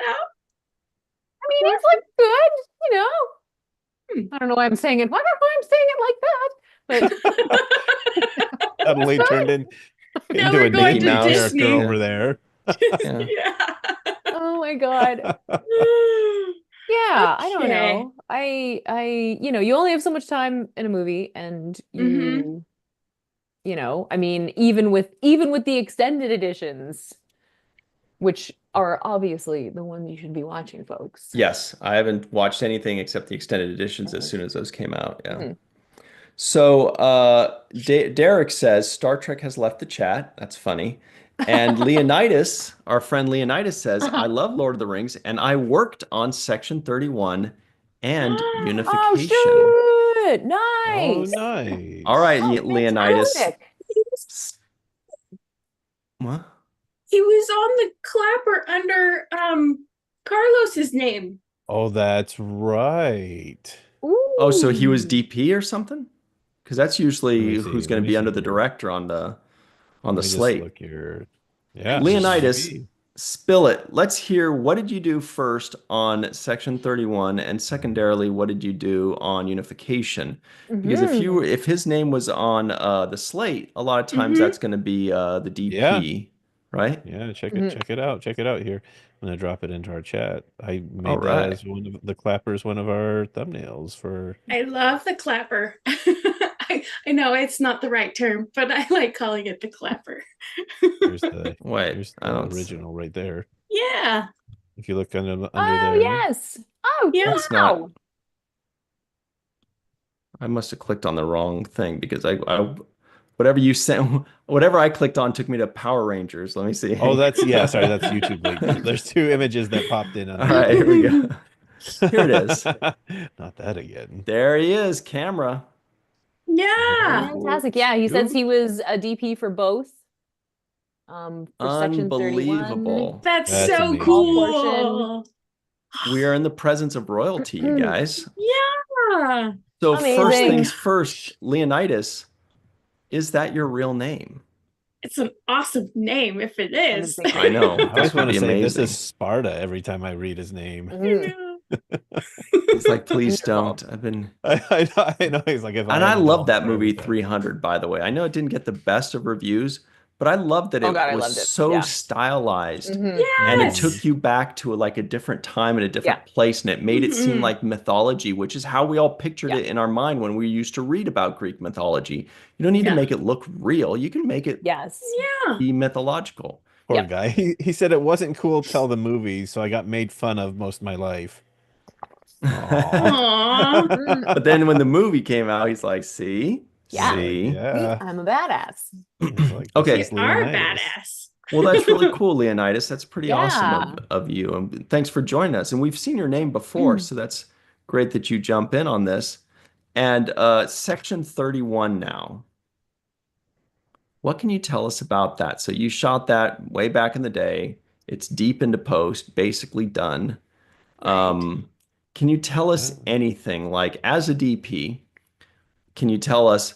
I mean, it's like good, you know. I don't know why I'm saying it. I don't know why I'm saying it like that. But Suddenly turned Now into we're a going Mickey Disney to Mouse. character Disney. over there. Yeah. Yeah. oh my God. Yeah, I don't Okay. know. You know, you only have so much time in a movie, and Mhm. you know, I mean, even with the extended editions, which are obviously the ones you should be watching, folks. Yes, I haven't watched anything except the extended editions as Mhm. soon as those came out. Yeah. Mhm. So Derek says Star Trek has left the chat. That's funny. And Leonidas, our friend Leonidas says, I love Lord of the Rings and I worked on Section 31 and Oh, unification. shoot. Oh, Nice. All right, nice. Oh, Leonidas. fantastic. What? He was on the clapper under Carlos's name. Oh, that's right. Oh, so he was Ooh. DP or something? Because that's Let me usually see. who's Let going to me be under see the here. director on the Let me just slate. look here. Yeah, he's Leonidas, DP. spill it. Let's hear what did you do first on Section 31, and secondarily, what did you do on unification? Because Hmm. if his name was on the slate, a lot of times Mm-hmm. that's going to be the Yeah, DP, right? yeah. Hmm. Check it out. Check it out here. I'm gonna drop it into our chat. I All made that right. as one of the clappers, one of our thumbnails for. I love the clapper. I know it's not the right term, but I like calling it the clapper. Here's the Wait, here's I the don't. original right there. Yeah. If you look under Oh, there. yes. Oh, Yeah. That's not. wow. I must have clicked on the wrong thing because I whatever you sent, whatever I clicked on took me to Power Rangers. Let me Oh, see. that's yeah. Sorry, that's YouTube link. There's two images that popped in on All the right, here we go. YouTube. Here it is. Not that again. There he is, camera. Yeah. Oh, Fantastic. Yeah, he says shoot. he was a DP for both, for Section 31, Unbelievable. That's That's so small amazing. portion. cool. We are in the presence of royalty, you guys. Yeah. So first Holy, Amazing. things first, Leonidas, is that your real name? it's an awesome name if it I didn't is. think I so. know. I This always would want to be say this is amazing. Sparta every time I read his name. I Mhm. know. He's like, please Beautiful. don't. I've been I know. He's like, if I And I had a love dollar that for every movie time. 300, by the way. I know it didn't get the best of reviews, but I love that Oh it God, I was loved it. so Yeah. stylized Hmm. and it Hmm. took Yes. you back to like a different time and a Yeah. different place and it made it seem Hmm. like mythology, which is how we all pictured Yeah. it in our mind when we used to read about Greek mythology. You don't need to Yeah. make it look real. You can make it Yes. Yeah. be mythological. Poor Yep. guy. He said it wasn't cool till the movie, so I got made fun of most of my life. Aw. Aw. Mm. But then when the movie came out, he's like, see, He's Yeah. like, see. See, yeah. I'm a badass. He's like, this You Okay, is are Leonidas. badass. well, that's really cool, Leonidas. That's pretty awesome Yeah. of you. And thanks for joining us. And we've seen your name before, so that's great that you jump in on this. And Section 31 now. What can you tell us about that? So you shot that way back in the day. It's deep into post, basically done. Right. Can you tell Yeah. us anything, like as a DP, can you tell us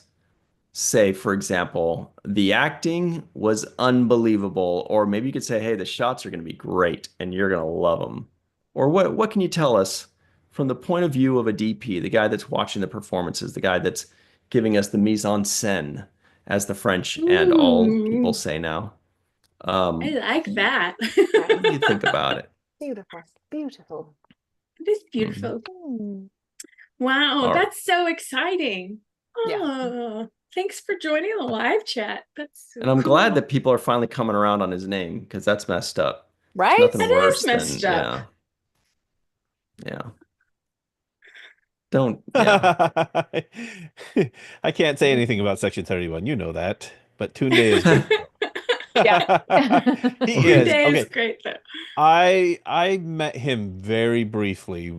say, for example, the acting was unbelievable, or maybe you could say, hey, the shots are going to be great and you're going to love them. Or what can you tell us from the point of view of a DP, the guy that's watching the performances, the guy that's giving us the mise en scène, as the French and all people Ooh, say now. I like What that. do you think about it? Beautiful. Beautiful. It is Mhm. beautiful. Mm. Wow, All right. that's so exciting. Yeah. Oh, thanks for joining the live chat. That's And so I'm glad cool. that people are finally coming around on his name because that's messed up. There's Right? nothing That is worse messed than, up. yeah. Don't, yeah. I can't say anything about Section 31. You know that. But Tunde is great. Yeah. He Toon is. Day is Okay. great though. I met him very briefly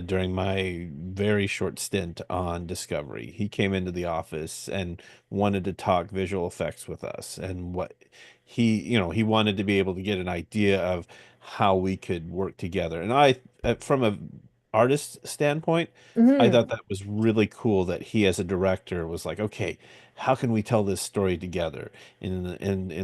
during my very short stint on Discovery. He came into the office and wanted to talk visual effects with us and what he wanted to be able to get an idea of how we could work together. And from a artist standpoint, I thought that was really cool that he as a director was like, okay, how can we tell this story together in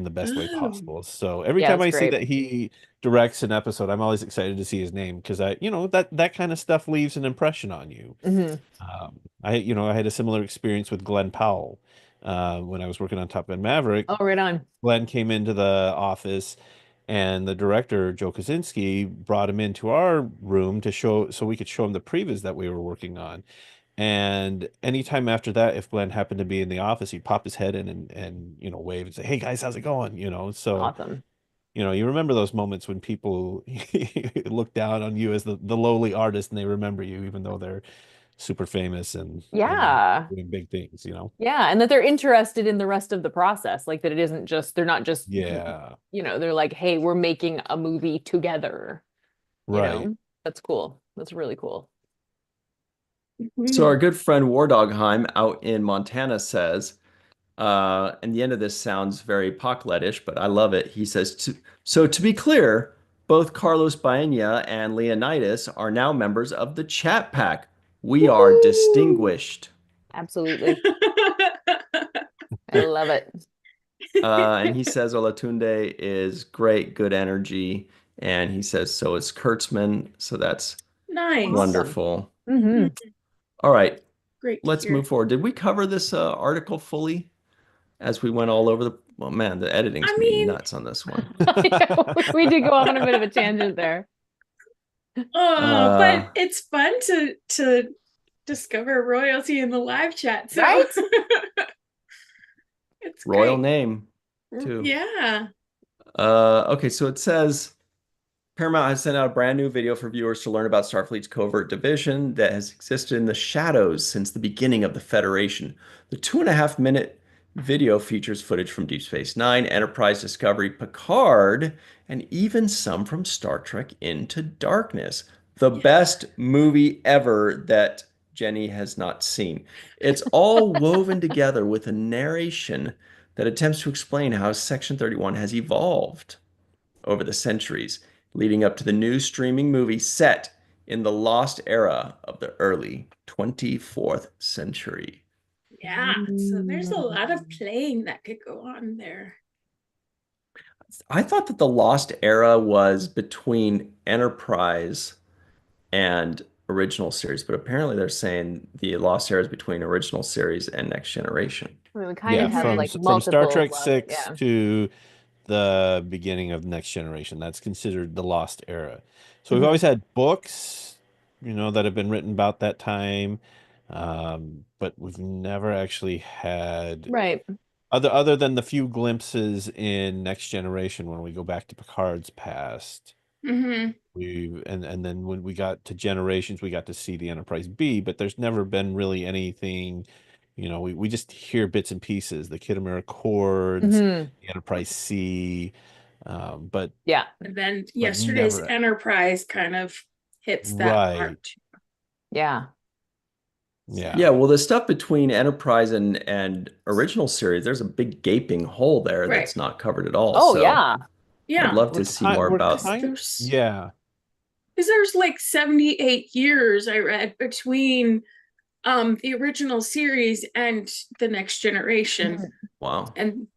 the best way Oh. possible? So every Yeah, time it's I see great. that he directs an episode, I'm always excited to see his name because that kind of stuff leaves an impression on you. I had a similar experience with Glenn Powell when I was working on Top Gun Maverick. Oh, right on. Glenn came into the office and the director, Joe Kosinski, brought him into our room to show so we could show him the previews that we were working on. And anytime after that, if Glenn happened to be in the office, he'd pop his head in and wave and say, "Hey guys, how's it going?" So Awesome. you remember those moments when people look down on you as the lowly artist and they remember you even though they're super famous and Yeah. doing big things. Yeah, and that they're interested in the rest of the process, like that it isn't just they're not just Yeah, they're like, hey, we're making a movie together. right. That's cool. That's really cool. So Mhm. our good friend War Dogheim out in Montana says, and the end of this sounds very Pocklet-ish, but I love it. He says, so to be clear, both Carlos Baena and Leonidas are now members of the Chat Pack. We are Woo! distinguished. Absolutely. I love it. And he says Olatunde is great, good energy. And he says, so is Kurtzman. So that's Nice. Awesome. wonderful. Mm-hmm. All right, Great to let's hear. move forward. Did we cover this article fully as we went all over the, well, man, the editing's I gonna be mean, nuts on this one. Yeah, we did go on a bit of a tangent there. but Uh, it's fun to discover royalty in the live chat. So Right? it's Royal great. name, too. Yeah. Okay, so it says Paramount has sent out a brand new video for viewers to learn about Starfleet's covert division that has existed in the shadows since the beginning of the Federation. The 2.5 minute video features footage from Deep Space Nine, Enterprise, Discovery, Picard, and even some from Star Trek Into Darkness. The Yeah. best movie ever that Jenny has not seen. It's all woven together with a narration that attempts to explain how Section 31 has evolved over the centuries, leading up to the new streaming movie set in the lost era of the early 24th century. Yeah. So there's a lot of playing that could go on there. I thought that the lost era was between Enterprise and original series, but apparently they're saying the lost era is between original series and Next Generation. I mean, we kind Yeah, of have Mhm. like from Star multiple Trek love. 6 Yeah. to the beginning of Next Generation. That's considered the lost era. So we've Mhm. always had books, that have been written about that time, but we've never actually had Right. other than the few glimpses in Next Generation when we go back to Picard's past. Hmm. And then when we got to Generations, we got to see the Enterprise B, but there's never been really anything. We just hear bits and pieces, the Khitomer Accords, Hmm. the Enterprise C, but Yeah. And then but yesterday's never Enterprise kind of hits that right. part. Yeah. Yeah. Yeah, well, the stuff between Enterprise and original series, there's a big gaping hole there Right. that's not covered at all. Oh, So yeah. I'd Yeah. love We're to see kind more we're about. Because kind there's yeah. because there's like 78 years I read between the original series and the next generation. Mhm. Wow. And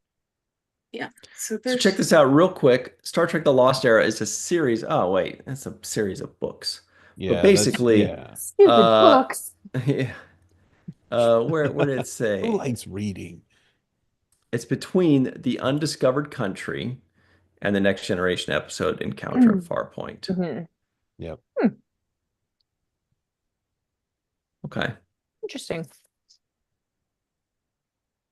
yeah, so So check there's this out real quick. Star Trek: The Lost Era is a series. Oh, wait, that's a series of books. But Yeah, basically, Stupid uh, books. yeah, where did it Who say? likes reading? It's between the undiscovered country and the Next Generation episode Encounter at Mhm. Farpoint. Yep. Okay. Interesting.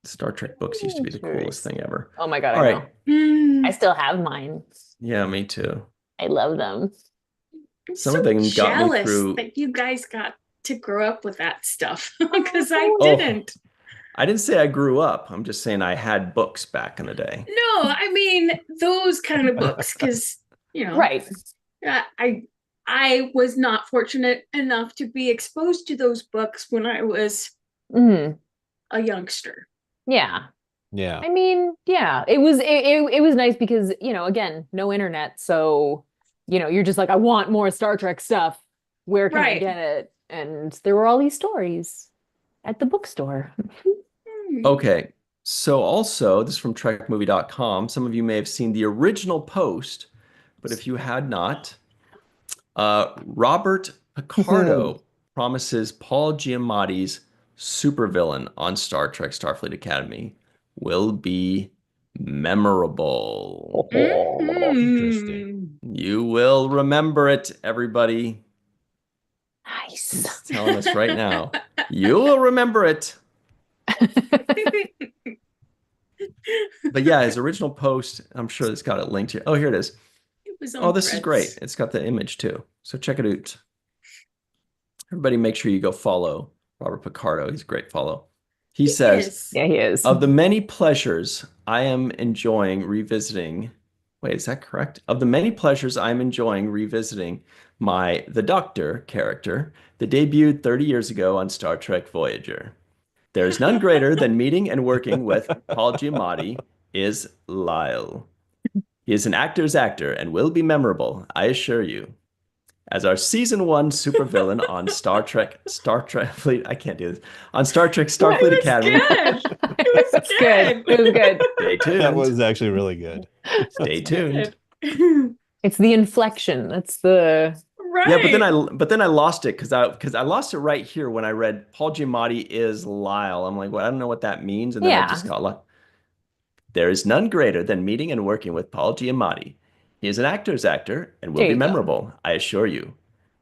Star Trek books used to be the coolest thing ever. Oh my God, All I right. know. I Mm, still have mine. Yeah, me too. I love them. I'm Some so of them got me jealous through. that you guys got to grow up with that stuff because I Oh, didn't. I didn't say I grew up. I'm just saying I had books back in the day. No, I mean those kind of books because Right. I was not fortunate enough to be exposed to those books when I was Mhm. a youngster. Yeah. Yeah. I mean, yeah, it was nice because, again, no internet. So, you're just like, I want more Star Trek stuff. where can I Right. get it? And there were all these stories at the bookstore. Okay. So also, this is from trekmovie.com. Some of you may have seen the original post, but if you had not, Robert Picardo promises Paul Giamatti's supervillain on Star Trek Starfleet Academy will be memorable. Interesting. You will remember it, everybody. Nice. He's telling us right now. You will remember it. But yeah, his original post, I'm sure it's got it linked here. Oh, here it is. It was on Oh, this is Threads. great. It's got the image too. So check it out. Everybody make sure you go follow Robert Picardo. He's a great follow. He says, is. Yeah, he is. of the many pleasures I am enjoying revisiting, wait, is that correct? Of the many pleasures I'm enjoying revisiting my The Doctor character that debuted 30 years ago on Star Trek Voyager. There is none greater than meeting and working with Paul Giamatti is Lyle. He is an actor's actor and will be memorable, I assure you. As our season 1 supervillain on Star Trek Fleet, I can't do this. On Star Trek Starfleet It was Academy. good. It was Good. It was good. Stay tuned. That was actually really good. Stay tuned. Good. It's the inflection. That's the Right. Yeah, but then I lost it because I lost it right here when I read Paul Giamatti is Lyle. I'm like, well, I don't know what that means, and then I just got like, there is none greater than meeting and working with Paul Giamatti. He is an actor's actor and will There be you go. memorable, I assure you,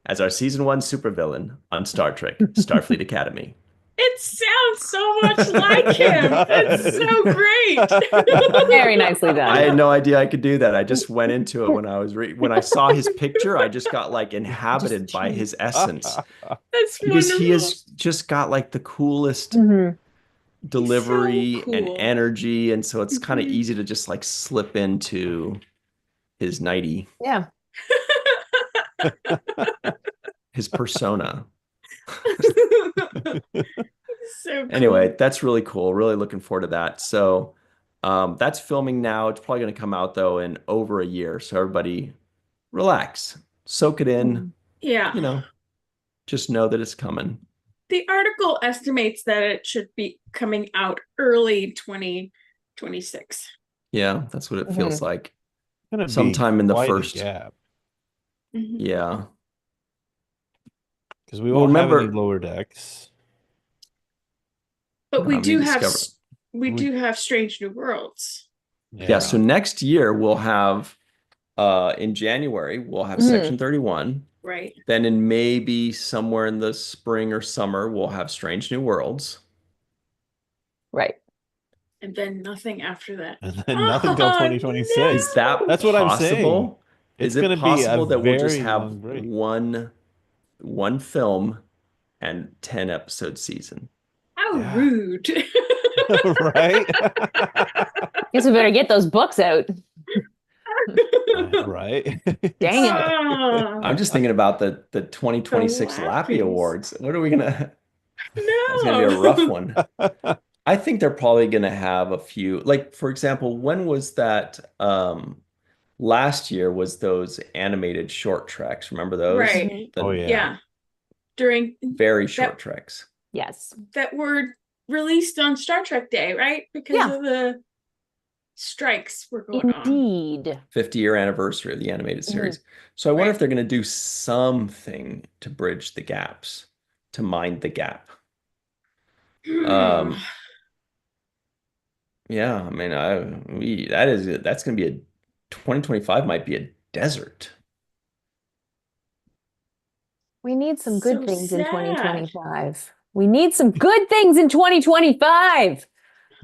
as our season 1 supervillain on Star Trek Starfleet Academy. It sounds so much like him. It's so great. very nicely done. I had no idea I could do that. I just went into it when I was when I saw his picture. I just got like inhabited by his essence That's because wonderful. he has just got like the coolest Mhm. delivery So and cool. energy, and so it's kind of Mhm. easy to just like slip into his nighty, Yeah. his persona. So cool. Anyway, that's really cool. Really looking forward to that. So that's filming now. It's probably going to come out though in over a year. So everybody relax, soak it in. Yeah. You know, just know that it's coming. The article estimates that it should be coming out early 2026. Yeah, that's what it feels like. Gonna be Sometime in the quite a first. gap Mhm. Yeah. because we Well, won't have any remember- lower decks. But we we do have discover- we do have Strange New Worlds. Yeah. So next year we'll have in January we'll have Mhm. Section 31. Right. Then in maybe somewhere in the spring or summer we'll have Strange New Worlds. Right. And then nothing after that. And then nothing till Oh, 2026. no. Is that That's what I'm possible? saying. Is It's gonna it be a possible that we'll just very have long break. one film and 10 episode season? How Yeah. rude. Right? Guess we better get those books out. Right? Dang it. Ah, I'm just thinking about the 2026 The Lappy Lappies. Awards. What are we gonna? no. It's gonna be a rough one. I think they're probably gonna have a few. Like for example, when was that? Last year was those animated short tracks. Remember those? Right. The Oh, yeah. Yeah. During very short tracks. Yes. that were released on Star Trek Day, right? Because Yeah. of the strikes were going on. Indeed. 50-year anniversary of the animated series. So I wonder Right. if they're going to do something to bridge the gaps, to mind the gap. Hmm. Yeah, I mean, that's going to be a 2025 might be a desert. We need some good So things in sad. 2025. We need some good things in 2025,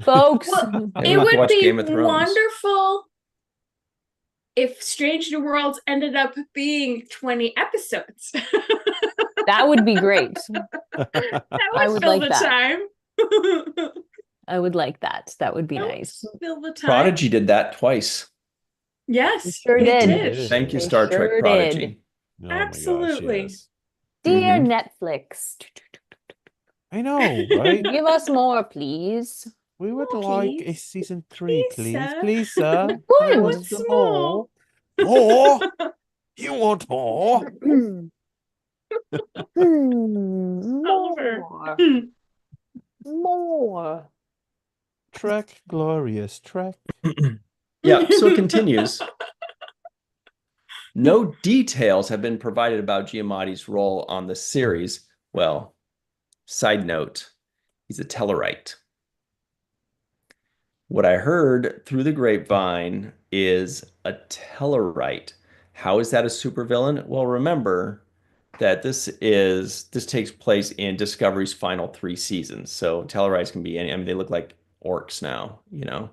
folks. Well, Maybe it we can would watch be Game of Thrones. wonderful if Strange New Worlds ended up being 20 episodes. That would be great. That I would would fill like the that. time. I would like that. That would be That would nice. fill the time. Prodigy did that twice. Yes, They sure they did. did. Thank you, They Star Trek sure Prodigy. did. Oh my gosh, Absolutely. yes. Dear Mhm. Netflix, I know, right? give us more, please. We would Oh, like a please. season 3, Please, please. sir. Please, sir. Good. I What's want more? more. More? You want more? Oliver. More. More. Trek, glorious Trek. Yeah, so it continues. No details have been provided about Giamatti's role on the series. Well, side note, he's a Tellarite. What I heard through the grapevine is a Tellarite. How is that a supervillain? Well, remember that this takes place in Discovery's final 3 seasons. So Tellarites can be any, I mean, they look like orcs now, you know?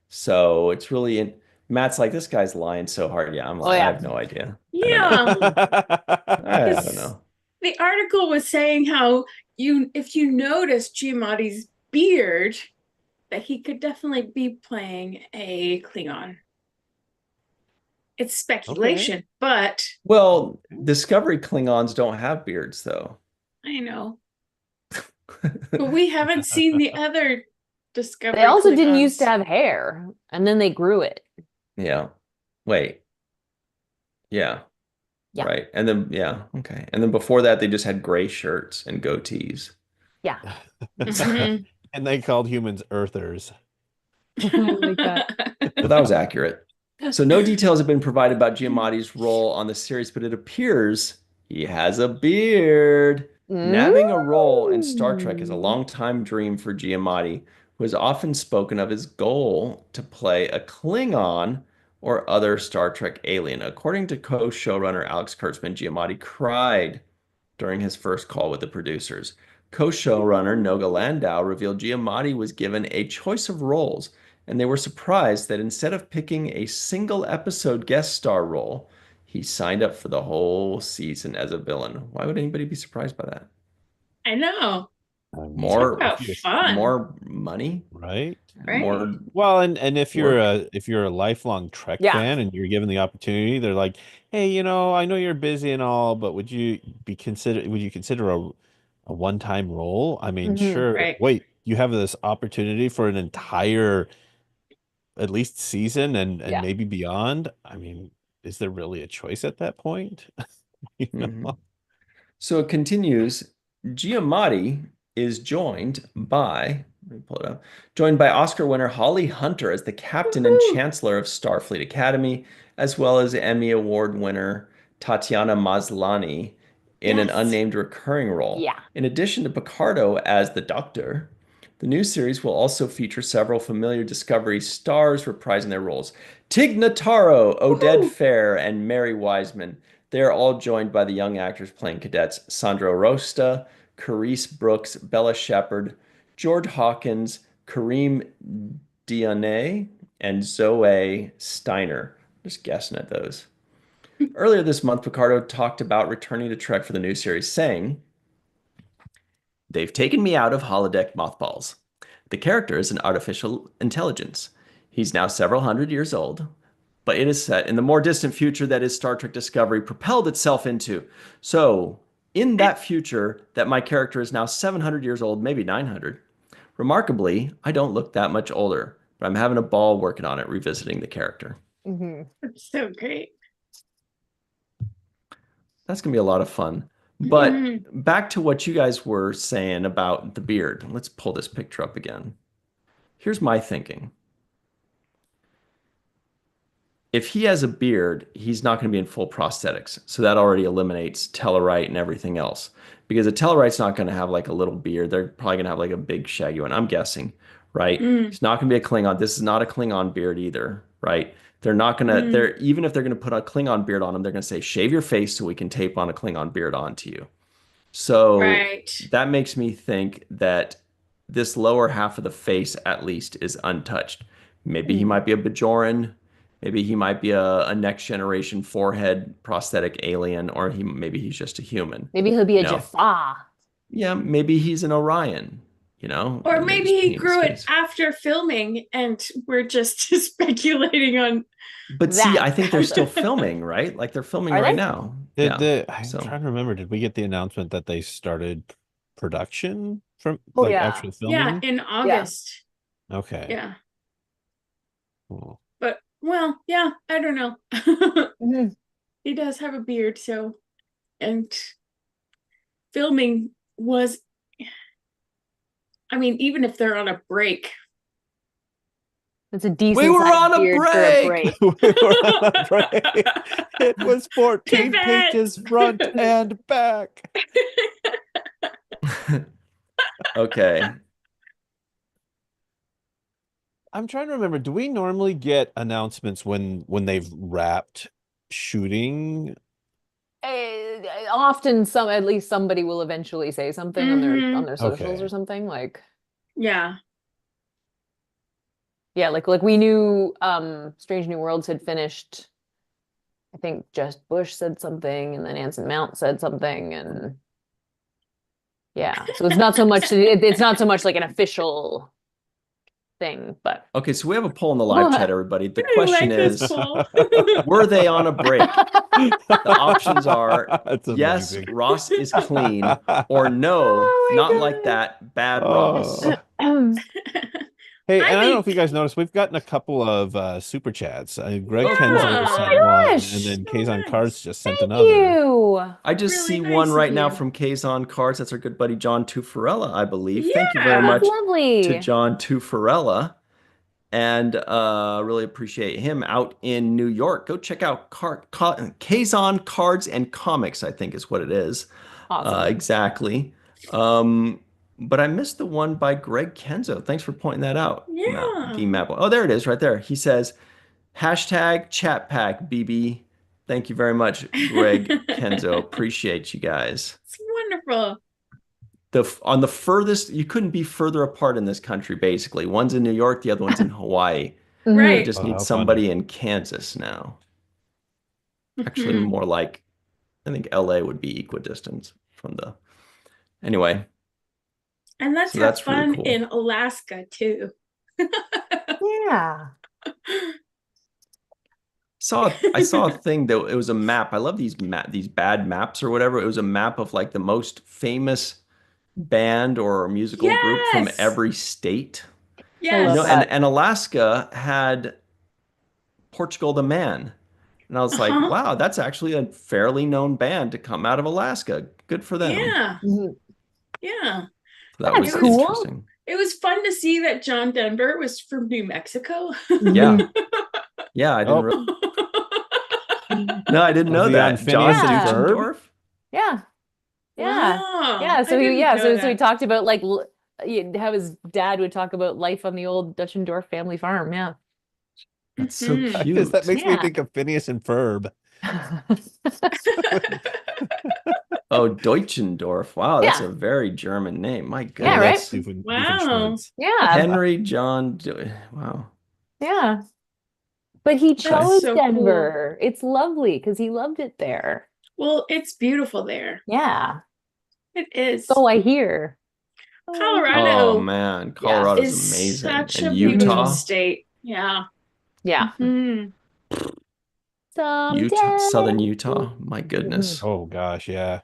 So it's really Matt's like, this guy's lying so hard. Yeah, I'm Oh like, I yeah. have no idea. I don't know. Yeah, I don't because know. the article was saying how if you notice Giamatti's beard, that he could definitely be playing a Klingon. It's Okay. speculation, but Well, Discovery Klingons don't have beards, though. I know. But we haven't seen the other They Discovery also didn't used to Klingons. have hair, and then they grew it. Yeah. Wait. Yeah. Yeah. Right. And then, yeah. Okay. And then before that, they just had gray shirts and goatees. Yeah. Mhm. And they called humans Earthers. I like that. Well, that was accurate. So no details have been provided about Giamatti's role on the series, but it appears he has a beard. Nabbing a role in Star Trek is a Mm. long-time dream for Giamatti, who has often spoken of his goal to play a Klingon or other Star Trek alien. According to co-showrunner Alex Kurtzman, Giamatti cried during his first call with the producers. Co-showrunner Noga Landau revealed Giamatti was given a choice of roles, and they were surprised that instead of picking a single episode guest star role, he signed up for the whole season as a villain. Why would anybody be surprised by that? I know. I mean, Talk More, about if you're fun, more money, right. right? more Well, and work. if you're a lifelong Trek Yeah. fan and you're given the opportunity, they're like, hey, I know you're busy and all, but would you consider a one-time role? I mean, Hmm. sure. Right. Wait, you have this opportunity for an entire at least season and Yeah. maybe beyond. I mean, is there really a choice at that point? You Mhm. know? So it continues. Giamatti is joined by, let me pull it up, joined by Oscar winner Holly Hunter as the captain and Woohoo. chancellor of Starfleet Academy, as well as Emmy Award winner Tatiana Maslany in an Yes. unnamed recurring role. Yeah. In addition to Picardo as the Doctor, the new series will also feature several familiar Discovery stars reprising their roles. Tig Notaro, Oded Woohoo. Fair, and Mary Wiseman. They are all joined by the young actors playing cadets Sandro Rosta, Carice Brooks, Bella Shepard, George Hawkins, Kareem Dionne, and Zoe Steiner. Just guessing at those. Earlier this month, Picardo talked about returning to Trek for the new series, saying, "They've taken me out of holodeck mothballs. The character is an artificial intelligence. He's now several hundred years old, but it is set in the more distant future that is Star Trek Discovery propelled itself into. So, in that future, that my character is now 700 years old, maybe 900. Remarkably, I don't look that much older, but I'm having a ball working on it, revisiting the character." Hmm. It's so great. That's going to be a lot of fun. But Mhm. back to what you guys were saying about the beard. Let's pull this picture up again. Here's my thinking. If he has a beard, he's not going to be in full prosthetics. So that already eliminates Tellarite and everything else. Because a Tellarite's not going to have like a little beard. They're probably going to have like a big shaggy one, I'm guessing, right? Mm, He's not going to be a Klingon. This is not a Klingon beard either, right? They're not going to, mm, even if they're going to put a Klingon beard on him, they're going to say, shave your face so we can tape on a Klingon beard onto you. So right. that makes me think that this lower half of the face, at least, is untouched. Maybe he Mm. might be a Bajoran. Maybe he might be a next generation forehead prosthetic alien, or maybe he's just a human. Maybe he'll be You a know, Jaffa. yeah, maybe he's an Orion. You know, Or maybe maybe he's he peeing in grew it space. after filming and we're just speculating on. But see, That I think they're still also. filming, right? Like they're filming Are right they? now. Did Yeah. the I'm So. trying to remember, did we get the announcement that they started production from Oh like yeah. actual Yeah, filming? in Yeah. August. Okay. Yeah. Cool. But, well, yeah, I don't know. Mhm. He does have a beard, so, and filming was, I mean, even if they're on a break. It's a decent We were sized on a beard for a break. We were on a break. It was 14 Pivot. pages front and back. Okay. I'm trying to remember, do we normally get announcements when they've wrapped shooting? Often at least somebody will eventually say something on their socials Okay. or something, like, Yeah. yeah, like we knew Strange New Worlds had finished. I think Just Bush said something, and then Anson Mount said something, and yeah, so it's not so much it's not so much like an official thing, but Okay, so we have a poll in the live chat, everybody. The question this is, poll. were they on a break? The options are That's yes, amazing. Ross is clean, or no, Oh my not God. like that, bad Ross. Hey, and I don't know if think- you guys noticed, we've gotten a couple of super chats. Greg Yeah. Kenzo Oh sent my one, gosh. and then So Kazon nice. Cards just sent Thank another. you. I just Really see nice one of right now you. from Kazon Cards. That's our good buddy John Tufarella, I believe. Thank you very Yeah. much That's lovely. to John Tufarella. And really appreciate him out in New York. Go check out Kazon Cards and Comics, I think is what it is. Awesome. Exactly. But I missed the one by Greg Kenzo. Thanks for pointing that out. Yeah. Map. Oh, there it is right there. He says, hashtag chat pack, BB. Thank you very much, Greg Kenzo. Appreciate you guys. It's wonderful. On the furthest, you couldn't be further apart in this country, basically. One's in New York, the other one's in Hawaii. Mhm. We Right. just Oh, need how somebody funny. in Kansas now. Actually, Mhm. more like, I think LA would be equidistant from the. Anyway, And let's so have that's really fun cool. in Alaska too. Yeah. I saw a thing that it was a map. I love these bad maps or whatever. It was a map of like the most famous band or musical group from Yes. every state. I Yes. love You know, that. and Alaska had Portugal the Man. And I was like, Uh-huh. wow, that's actually a fairly known band to come out of Alaska. Good for them. Yeah. Mhm. Yeah. So that That's was cool. interesting. It was fun to see that John Denver was from New Mexico. Yeah. Yeah, I didn't Oh. No, I didn't Was know he on that. Phineas John and Ferb? Duchendorf? Yeah. Yeah. Wow. Yeah. So I he, didn't yeah, know so he that. talked about like how his dad would talk about life on the old Duchendorf family farm. Yeah. That's so Mhm. cute. That makes me Yeah. think of Phineas and Ferb. Oh, Deutschendorf. Wow, that's Yeah. a very German name. My Yeah, goodness. right? Stupid, Wow. Yeah. Henry John. Wow. Yeah. But he That's chose so cool. Denver. It's lovely because he loved it there. Well, it's beautiful there. Yeah. It is. So I hear. Colorado Oh man, Colorado's is amazing. such And a beautiful Utah. state. Yeah. Yeah. Mhm. Utah, Southern Someday. Utah. My goodness. Oh gosh, yeah.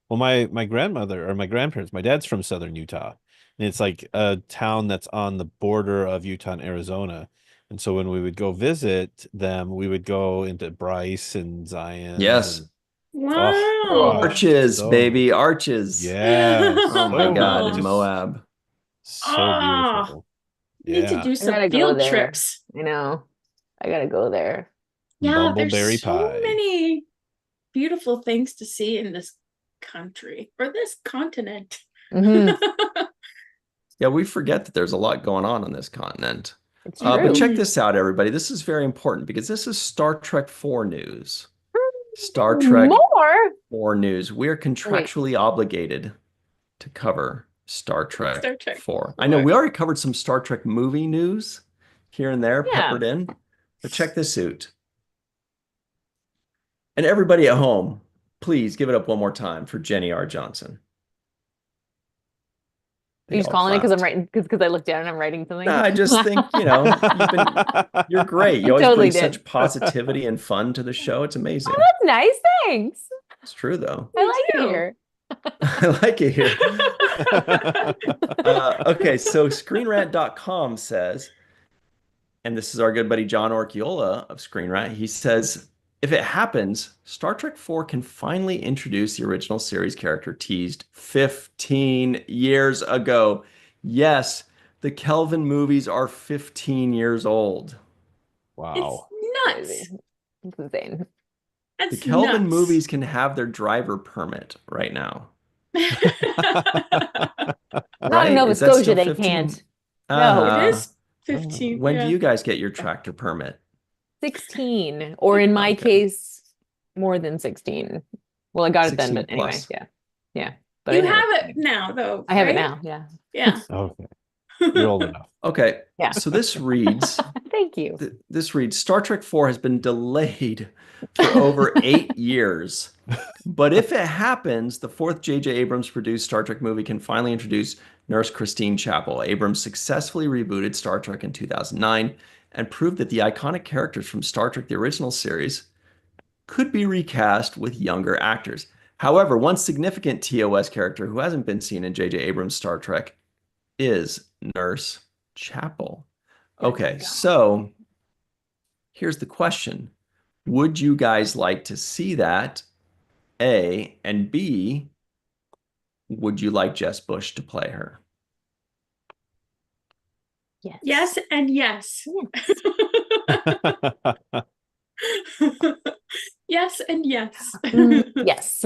Well, my grandmother or my grandparents, my dad's from Southern Utah, and it's like a town that's on the border of Utah and Arizona. And so when we would go visit them, we would go into Bryce and Zion's. Yes. And, Wow. gosh, Arches, so- baby, arches. Yeah. Oh my God, in just Moab. so Ah. beautiful. Need to Yeah. do I some gotta go field there. trips. I know. I gotta go there. Yeah, there's Bumbleberry so pie. many beautiful things to see in this country or this continent. Mhm. Yeah, we forget that there's a lot going on this continent. It's true. But check this out, everybody. This is very important because this is Star Trek 4 news. Star Trek More? 4 news. We're contractually obligated to cover Star Trek, Star Trek 4. I know 4. we already covered some Star Trek movie news here and there, Yeah. peppered in. But check this out. And everybody at home, please give it up one more time for Jenny R. Johnson. Are you just calling it because I'm writing because I looked down and I'm writing something? No, I just think, you're great. You always Totally bring did. such positivity and fun to the show. It's amazing. Oh, that's nice. Thanks. It's true, though. I like too. it here. I like it here. Okay, so ScreenRant.com says, and this is our good buddy John Orchiola of Screen Rant, he says, if it happens, Star Trek 4 can finally introduce the original series character teased 15 years ago. Yes, the Kelvin movies are 15 years old. It's Wow. nuts. It's insane. The That's Kelvin nuts. movies can have their driver permit right now. Not Right? in Nova Is that Scotia, still they 15? can't. No. It Uh, is 15. when do Yeah. you guys get your tractor permit? 16, or in my Okay. case, more than 16. Well, I got it then, 16 but anyway, plus. yeah. Yeah. But You I never- have it now, though. I have it right? now, yeah. Yeah. Okay. You're old enough. Okay, Yeah. so this reads, Thank you. this reads, Star Trek 4 has been delayed for over 8 years. But if it happens, the fourth J.J. Abrams produced Star Trek movie can finally introduce Nurse Christine Chapel. Abrams successfully rebooted Star Trek in 2009 and proved that the iconic characters from Star Trek, the original series, could be recast with younger actors. However, one significant TOS character who hasn't been seen in J.J. Abrams' Star Trek is Nurse Chapel. Okay, so here's the question. Would you guys like to see that? A, and B, would you like Jess Bush to play her? Yes. Yes and yes. Yes and yes. Yes.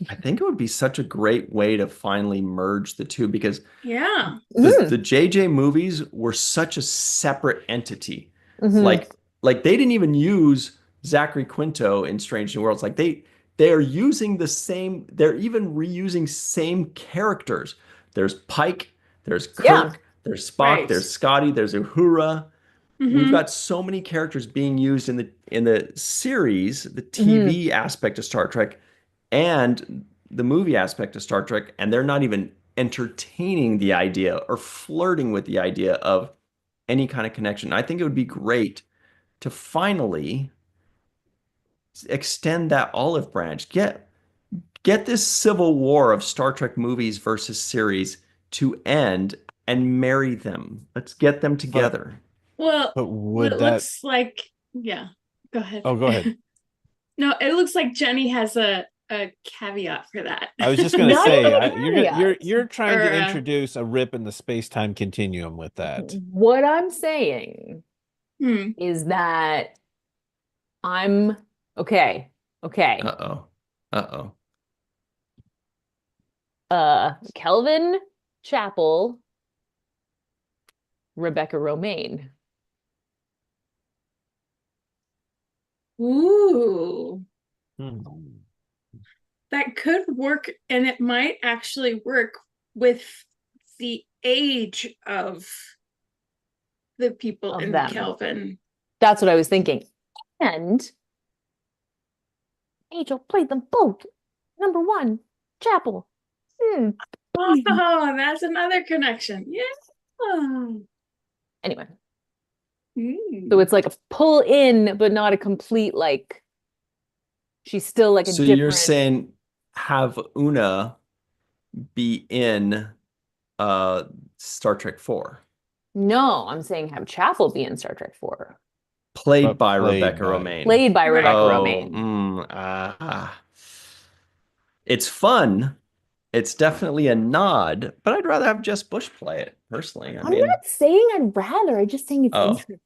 I think it would be such a great way to finally merge the two because Yeah. the JJ movies were such a separate entity. Like they didn't even use Zachary Quinto in Strange New Worlds. Like they are using the same, they're even reusing same characters. There's Pike, there's Kirk, Yeah. there's Spock, Right. there's Scotty, there's Uhura. We've Mhm. got so many characters being used in the series, the TV aspect of Star Trek, and the movie aspect of Star Trek, and they're not even entertaining the idea or flirting with the idea of any kind of connection. I think it would be great to finally extend that olive branch. Get this civil war of Star Trek movies versus series to end and marry them. Let's get them together. Well, But would it that? looks like, yeah, go ahead. Oh, go ahead. No, it looks like Jenny has a caveat for that. I was just gonna Not say even a caveat. you're trying Or, to introduce a rip in the space-time continuum with that. What I'm saying Hmm. is that I'm okay. Uh-oh. Uh-oh. Kelvin Chapel, Rebecca Romaine. Ooh, Hmm. that could work, and it might actually work with the age of the people Of in them. Kelvin. That's what I was thinking. And Angel played them both. Number one, Chapel. Oh, that's another connection. Yeah. Anyway, Hmm. so it's like a pull in, but not a complete, like, she's still like a So different. you're saying have Una be in Star Trek 4, No, I'm saying have Chapel be in Star Trek 4. played But by played Rebecca by- Romaine. Played by Right. Rebecca Oh, Romaine. it's fun. It's definitely a nod, but I'd rather have Jess Bush play it personally. I I'm mean, not saying I'd rather. I'm just saying it's Oh. interesting.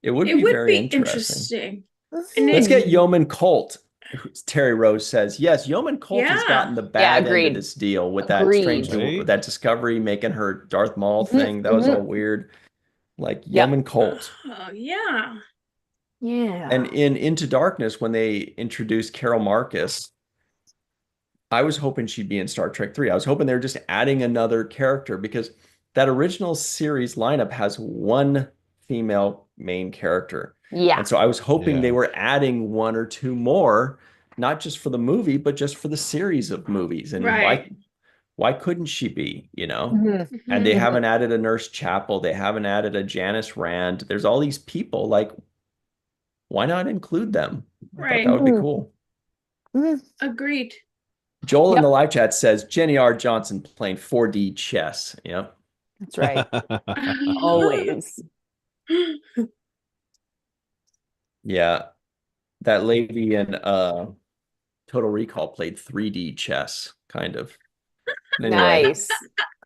it would It be would very be interesting. And Let's it- get Yeoman Colt. Terry Rose says, yes, Yeoman Colt has Yeah. gotten the bad end agreed. of this deal with that Agreed. strange Right? that Discovery making her Darth Maul Mhm, thing. That was mhm. all weird. Like Yep. Yeoman Colt. Oh, yeah. Yeah. And in Into Darkness, when they introduced Carol Marcus, I was hoping she'd be in Star Trek 3. I was hoping they were just adding another character because that original series lineup has one female main character. Yeah. And so I was hoping they Yeah. were adding one or two more, not just for the movie, but just for the series of movies. And Right. why couldn't she be, you know? Mhm. And they Mhm. haven't added a Nurse Chapel. They haven't added a Janice Rand. There's all these people. Like, why not include them? I thought Right. that would be Mhm. cool. Mhm. Agreed. Joel in Yep. the live chat says Jenny R. Johnson playing 4D chess. Yep. That's right. Always. Yeah. that lady in Total Recall played 3D chess, kind of. Anyway, Nice.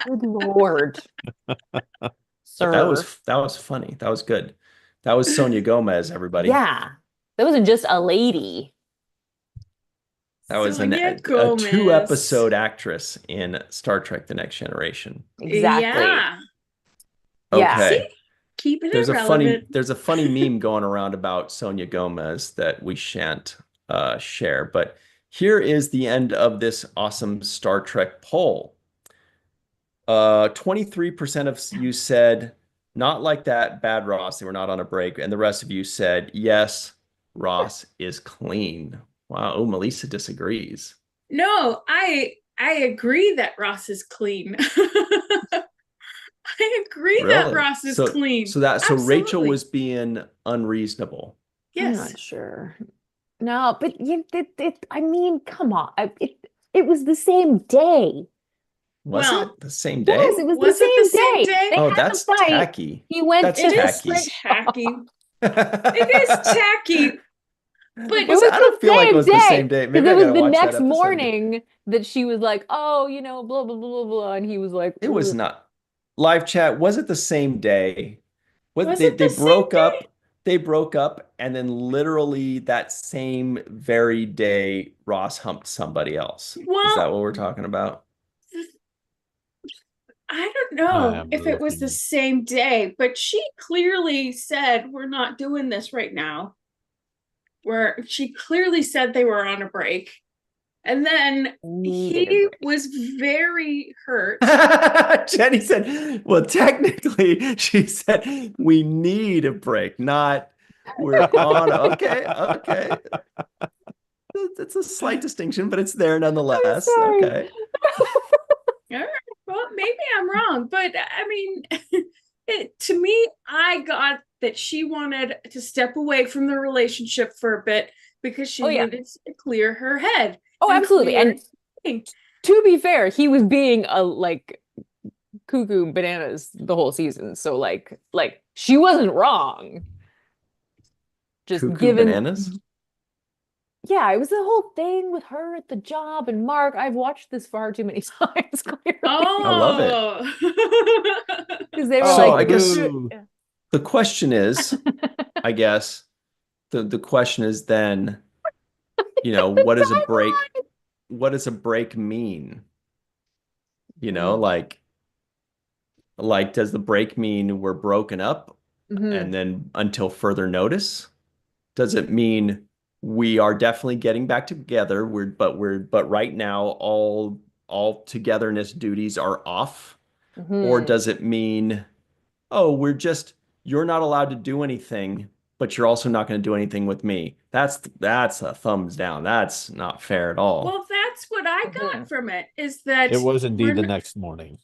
Good Lord, but sir. that was funny. That was good. That was Sonia Gomez, everybody. Yeah, that wasn't just a lady. That was Sonia a Gomez. 2-episode actress in Star Trek: The Next Generation. Exactly. Yeah. Yeah. See? Okay. Keeping it relevant. There's a funny meme going around about Sonia Gomez that we shan't share, but here is the end of this awesome Star Trek poll. 23% of you said not like that, bad Ross, they were not on a break, and the rest of you said yes, Ross is clean. Wow, oh, Melissa disagrees. No, I agree that Ross is clean. I agree that Really? Ross is clean. So Rachel Absolutely. was being unreasonable. I'm Yes. not sure. No, but I mean, come on. It was the same day. Was Well, it the same Yes, day? it was was the it the same same day. day? They Oh, had that's the fight. tacky. He went That's It to is tacky. tacky. It is tacky. But It was I don't the feel like it same was the same day day. because Maybe it I was gotta the watch that next episode again. morning that she was like, "Oh, blah blah blah blah blah," and he was like, It was "Ugh." not live chat. Was it the same day? What was it the same day? they broke up, and then literally that same very day, Ross humped somebody else. Is that Well, what we're talking about? I don't know I'm if it was the looking. same day, but she clearly said, we're not doing this right now. Where she clearly said they were on a break. And then Needed a he break. was very hurt. Jenny said, well, technically, she said, we need a break, not we're on. Okay, okay. It's a slight distinction, but it's there I'm nonetheless. sorry. Okay. All right, well, maybe I'm wrong, but I mean, to me, I got that she wanted to step away from the relationship for a bit because she Oh yeah. needed to clear her head. Oh, and absolutely. clear And to be fair, he was being a like cuckoo bananas the whole season. So like she wasn't wrong. Just Cuckoo given, bananas. yeah, it was the whole thing with her at the job and Mark. I've watched this far too many times, clearly. I love it. Because they were So like, I guess boo. yeah. the question is, I guess the question is then, The timeline. what does a break mean? Mm. Like does the break mean we're broken up Mhm. and then until further notice? Does it mean we are definitely getting back together? But right now all togetherness duties are off? Or Mhm. does it mean, oh, you're not allowed to do anything, but you're also not going to do anything with me? That's a thumbs down. That's not fair at all. Well, that's what I got Mhm. from it is that It was we're indeed the not, next morning.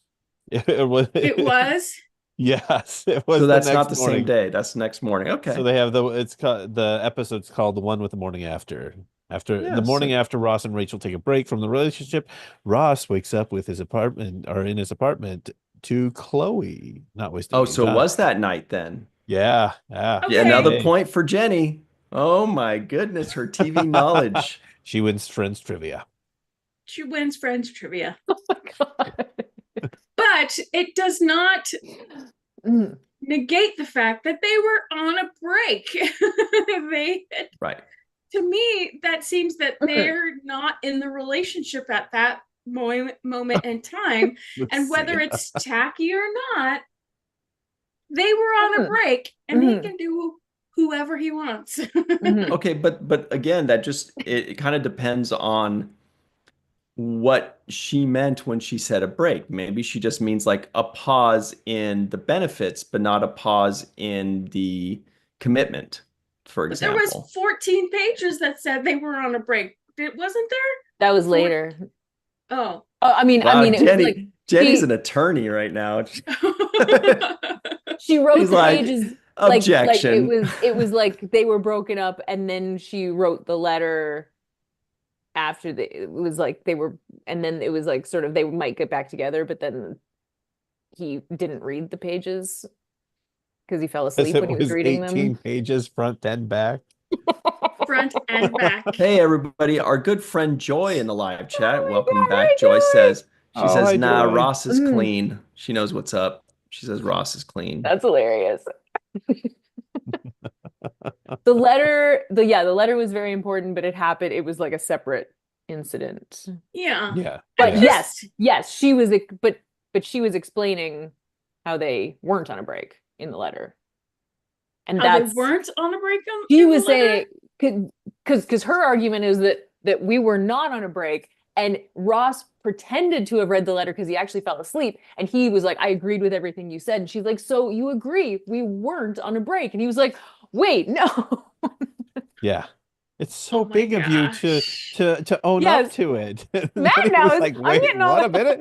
It was. it was. Yes, it So was the that's not next the same morning. day. That's the next morning. So Okay. they have the episode's called The One with the Morning After. After the Yeah. morning after Ross and Rachel take a break from the relationship, Ross wakes up with his apartment or in his apartment to Chloe not wasting Oh, any so it time. was that night then? Yeah, yeah. Yeah, Same Okay. another day. point for Jenny. Oh my goodness, her TV knowledge. She wins friends trivia. She wins friends trivia. Oh my God. But it does not Mm. negate the fact that they were on a break. they Right. To me, that seems that Mhm. they're not in the relationship at that moment in time. And whether Lucia. it's tacky or not, they were on a Mhm. break and he Mhm. can do whoever he wants. Mhm. Okay, but again, that just it kind of depends on what she meant when she said a break. Maybe she just means like a pause in the benefits, but not a pause in the commitment, for But there was example. 14 pages that said they were on a break. It wasn't there? That was later. Oh. Oh, I Wow, mean, it was like Jenny's she an attorney right now. she wrote She's the like, pages like objection. it was like they were broken up, and then she wrote the letter after it was like they were, and then it was like sort of they might get back together, but then he didn't read the pages because he fell Because asleep when it he was was reading 18 them. pages front and back. front and back. Hey, everybody. Our good friend Joy in the live chat. Oh my Welcome God, back. hi, Joy Joy. says, Hi, nah, Joy. Ross is clean. She knows what's up. She says Ross is clean. That's hilarious. The letter was very important, but it was like a separate incident. Yeah. Yeah. But yeah. yes, but she was explaining how they weren't on a break in the letter. And How that's they weren't on a break she in was the letter? saying because her argument is that we were not on a break, and Ross pretended to have read the letter because he actually fell asleep, and he was like, I agreed with everything you said. And she's like, so you agree we weren't on a break? And he was like, wait, no. Yeah. It's so Oh my big of you gosh. to own Yes. up to it. And Matt then he now was is like, I'm wait, getting all what a minute?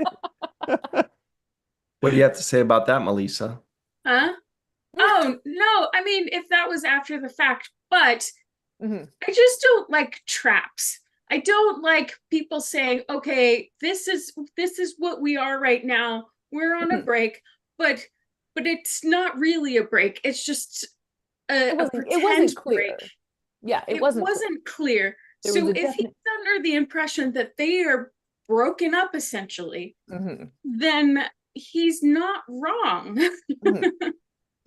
What do you have to say about that, Melissa? Huh? Oh, no. I mean, if that was after the fact, but Mhm. I just don't like traps. I don't like people saying, okay, this is what we are right now. We're on a Mhm. break, but it's not really a break. It's just a It pretend wasn't clear. break. Yeah, it It wasn't clear. There So was a if he's definite under the impression that they are broken up essentially, Mhm. then he's not wrong. Mhm.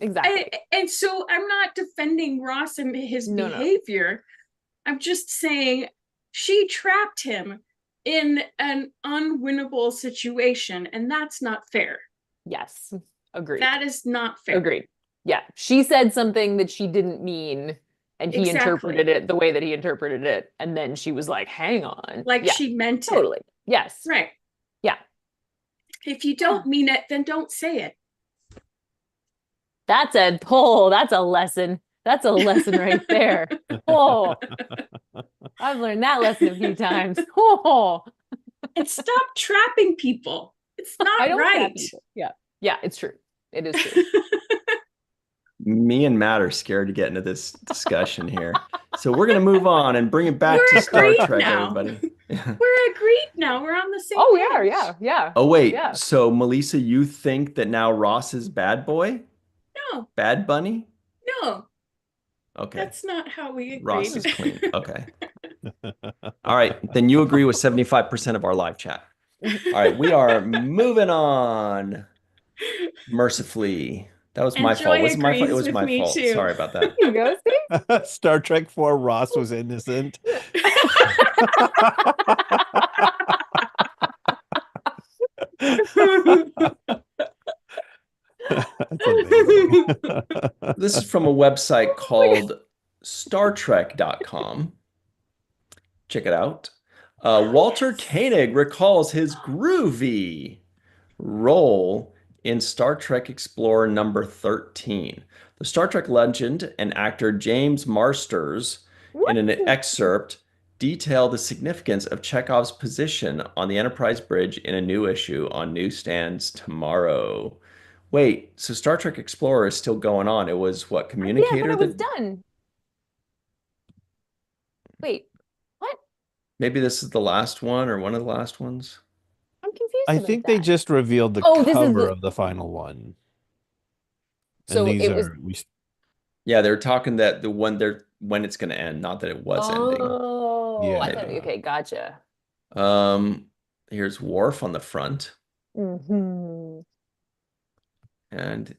Exactly. And so I'm not defending Ross and his No. behavior. I'm just saying she trapped him in an unwinnable situation, and that's not fair. Yes. Agreed. That is not fair. Agreed. Yeah. She said something that she didn't mean, and he interpreted it the way that he interpreted it. And then she was like, hang on. Like Yeah, she meant it. totally. Yes. Right. Yeah. If you don't mean it, then don't say it. That's a lesson. That's a lesson right there. Oh, I've learned that lesson a few times. Oh, And stop trapping people. It's I not don't trap right. people. Yeah. Yeah, it's true. It is true. Me and Matt are scared to get into this discussion here. So we're going to move on and bring it back We're to Star agreed Trek, now. everybody. We're agreed now. We're on the same Oh, we page. are. Yeah. Yeah. Oh, wait. Yeah. So, Melissa, you think that now Ross is bad boy? No, Bad bunny? no, Okay. that's not how we agreed. Ross is clean. Okay. All right. Then you agree with 75% of our live chat. All right. We are moving on. Mercifully. That was And my fault. Joy Was it my fault? It agrees was with my me fault. too. Sorry about that. There you go. See? Star Trek 4 Ross was innocent. That's amazing. This is from a website called StarTrek.com. Check it out. Walter Koenig recalls his groovy role in Star Trek Explorer number 13. The Star Trek legend and actor James Marsters, in an excerpt, detail the significance of Chekhov's position on the Enterprise bridge in a new issue on newsstands tomorrow. Wait, so Star Trek Explorer is still going on. It was what, Yeah, Communicator? but it was done. Wait, what? Maybe this is the last one or one of the last ones. I'm confused I about think they that. just revealed the This is cover of the final one. So And these it was. Yeah, they're talking that the one they're when it's going to end, not that it was ending. Oh, I thought, Yeah. okay, gotcha. Here's Worf on the front, Mm-hmm. and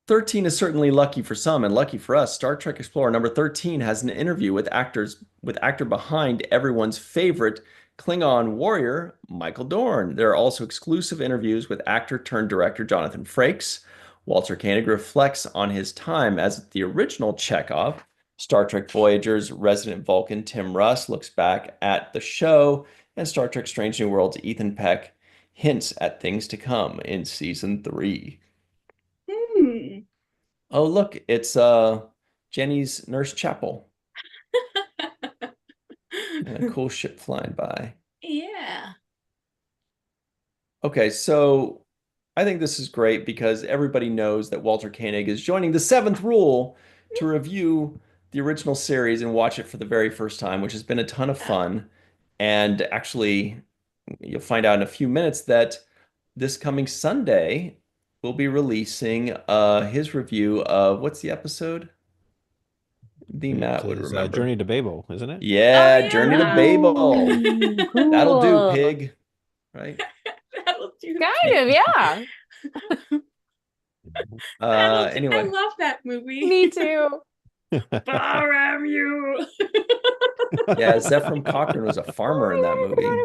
13 is certainly lucky for some and lucky for us. Star Trek Explorer number 13 has an interview with actor behind everyone's favorite Klingon warrior, Michael Dorn. There are also exclusive interviews with actor turned director Jonathan Frakes. Walter Koenig reflects on his time as the original Chekhov. Star Trek Voyager's resident Vulcan Tim Russ looks back at the show, and Star Trek Strange New World's Ethan Peck hints at things to come in season 3. Oh, look, it's Jenny's Nurse Chapel. And a cool ship flying by. Yeah. Okay, so I think this is great because everybody knows that Walter Koenig is joining the seventh rule to review the original series and watch it for the very first time, which has been a ton of fun. And actually, you'll find out in a few minutes that this coming Sunday, we'll be releasing his review of what's the episode? The Matt would remember. Journey to Babel, isn't it? Yeah, Oh, Journey to yeah. Babel. Ooh, That'll do, cool. pig. Right? That'll do. Kind of, yeah. I Anyway. love that movie. Me too. Bartholomew. Yeah, Zephram Cochrane was a farmer in that I movie. forgot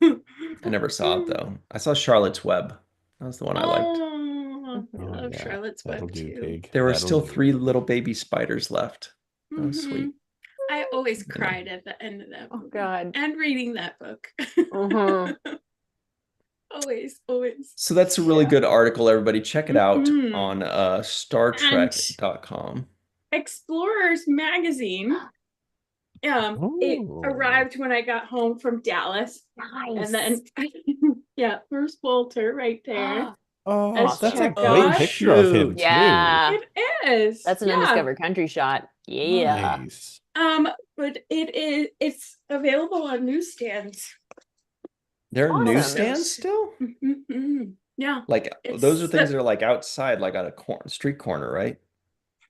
about I never saw it though. I saw Charlotte's Web. That was the one I liked. Oh, I Oh, love yeah. Charlotte's That'll Web do, too. pig. There were That'll still do. 3 little baby spiders left. That was Mhm. sweet. I always Yeah. cried at the end of that Oh, movie. God. And reading that book. Mhm. Always. So that's a really Yeah. good article, everybody. Check it out Mhm. on StarTrek.com. Explorers magazine. It Oh. arrived when I got home from Dallas. Nice. And then yeah, there's Walter right there. Oh, As that's a check great out. picture of him shoot. too. Yeah. It is. That's an yeah. undiscovered country shot. Yeah. Nice. But it's available on newsstands. There are Awesome. newsstands still? Mhm. Yeah. Like It's those are things the- that are like outside, like on a street corner, right?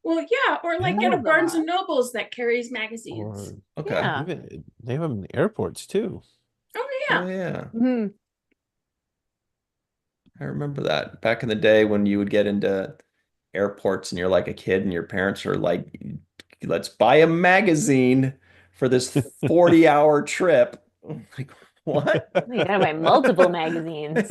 Well, yeah, or like Yeah. at a Barnes and Nobles that carries magazines. Or Okay. Yeah. even they have them in the airports too. Oh yeah. Oh yeah. Mhm. I remember that back in the day when you would get into airports and you're like a kid and your parents are like, let's buy a magazine for this 40-hour trip. I'm like, what? You gotta buy multiple magazines.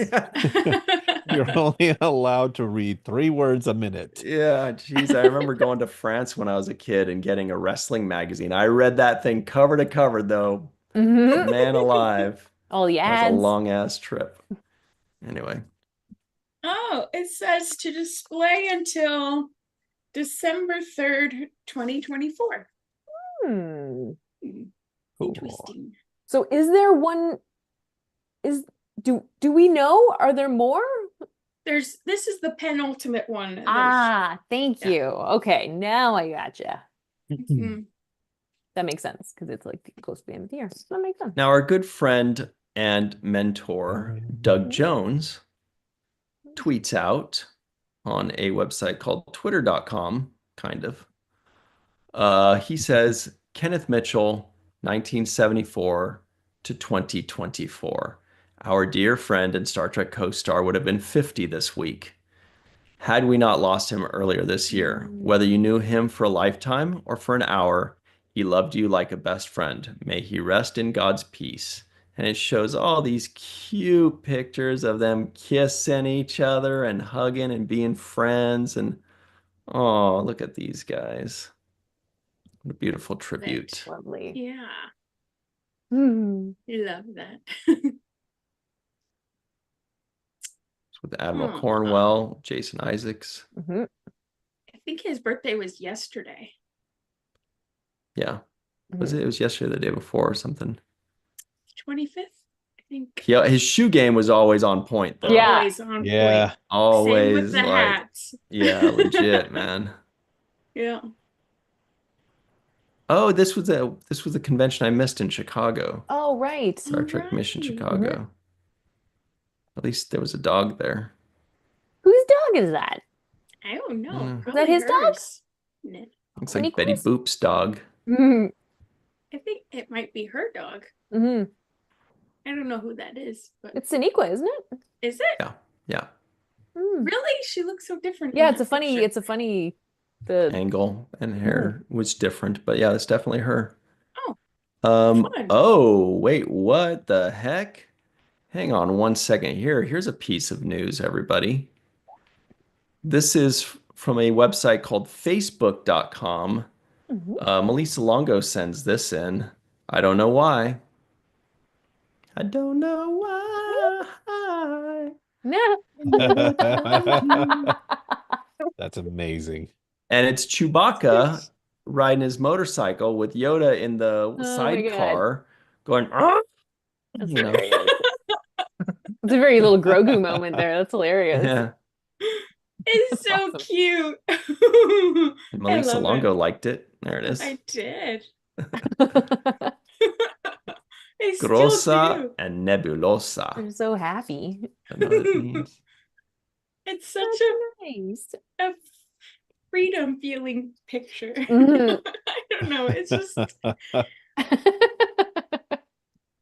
You're only allowed to read 3 words a minute. Yeah, geez. I remember going to France when I was a kid and getting a wrestling magazine. I read that thing cover to cover, though. Mhm. Man alive. All the That was a ads. long ass trip. Anyway. Oh, it says to display until December 3rd, 2024. Hmm. Cool. Interesting. So is there one do we know? Are there more? This is the penultimate one. Thank Yeah. you. Okay, now I gotcha. Mhm. That makes sense because it's like close to the end of the year. So that makes sense. Now, our good friend and mentor, Doug Jones, tweets out on a website called twitter.com, kind of. He says, Kenneth Mitchell, 1974 to 2024. Our dear friend and Star Trek co-star would have been 50 this week. Had we not lost him earlier this year, whether you knew him for a lifetime or for an hour, he loved you like a best friend. May he rest in God's peace. And it shows all these cute pictures of them kissing each other and hugging and being friends. And oh, look at these guys. What a beautiful tribute. Lovely. Yeah, Hmm. love that. With Admiral Aw. Cornwell, Jason Isaacs. Mhm. I think his birthday was yesterday. Yeah. Was it? It was yesterday, or the day before, or something. 25th, I think. Yeah, his shoe game was always on point, though. Yeah. Always on Yeah. point. Always Same with the like, hats. yeah, legit, man. Yeah. Oh, this was a convention I missed in Chicago. Oh, right. Star Trek Mission Right. Chicago. At least there was a dog there. Whose dog is that? I don't know. Mm. Is that his dog? hers. No. Looks Winnie like Betty Claus? Boop's dog. Mhm. I think it might be her dog. Mhm. I don't know who that is, but It's Sonequa, isn't it? is it? Yeah. Mm. Really? She looks so different. Yeah, in it's a that funny. picture. It's a funny. The Angle and hair was different, but yeah, it's definitely her. Oh, fun. Oh, wait, what the heck? Hang on one second here. Here's a piece of news, everybody. This is from a website called facebook.com. Melissa Longo sends this in. I don't know why. I don't know why. no. That's amazing. And it's Chewbacca riding his motorcycle with Yoda in the my sidecar going, "Arr!" That's you know. hilarious. It's a very little Grogu moment there. That's hilarious. Yeah. It's so Awesome. cute. And Melissa love it. Longo liked it. There it is. I did. I still Grossa do. and Nebulosa. I'm so happy. I don't know what it means. It's such Nice. a freedom feeling picture. Mhm. I don't know.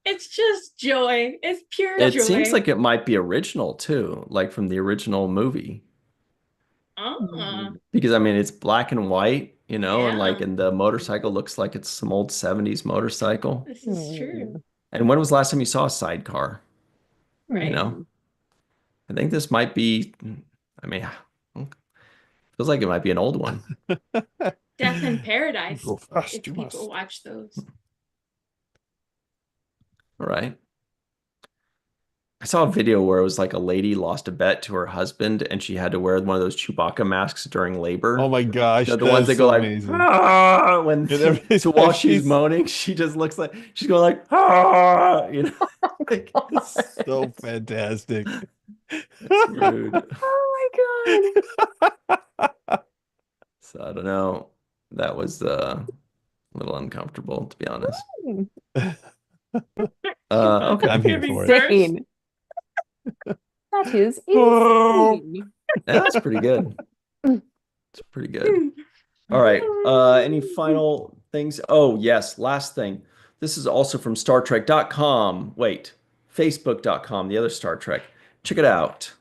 It's just joy. It's pure It joy. seems like it might be original too, like from the original movie. Because I mean, it's black and white, and Yeah. and the motorcycle looks like it's some old 70s motorcycle. This is true. And when was the last time you saw a sidecar? Right. I think this might be, I mean, feels like it might be an old one. Death in Paradise. Go fast, If you people must. watch those. All right. I saw a video where it was like a lady lost a bet to her husband and she had to wear one of those Chewbacca masks during labor. Oh my gosh, The ones that that's go so like, amazing. ah, when And every so time while she's she's- moaning, she just looks like she's going like, ah, like, It's so fantastic. it's rude. Oh my God. So I don't know. That was a little uncomfortable, to be honest. Okay. I'm here for it. Insane. That is insane. Yeah, that's pretty good. It's pretty good. All right. Any final things? Oh, yes. Last thing. This is also from StarTrek.com. Wait, Facebook.com, the other Star Trek. Check it out.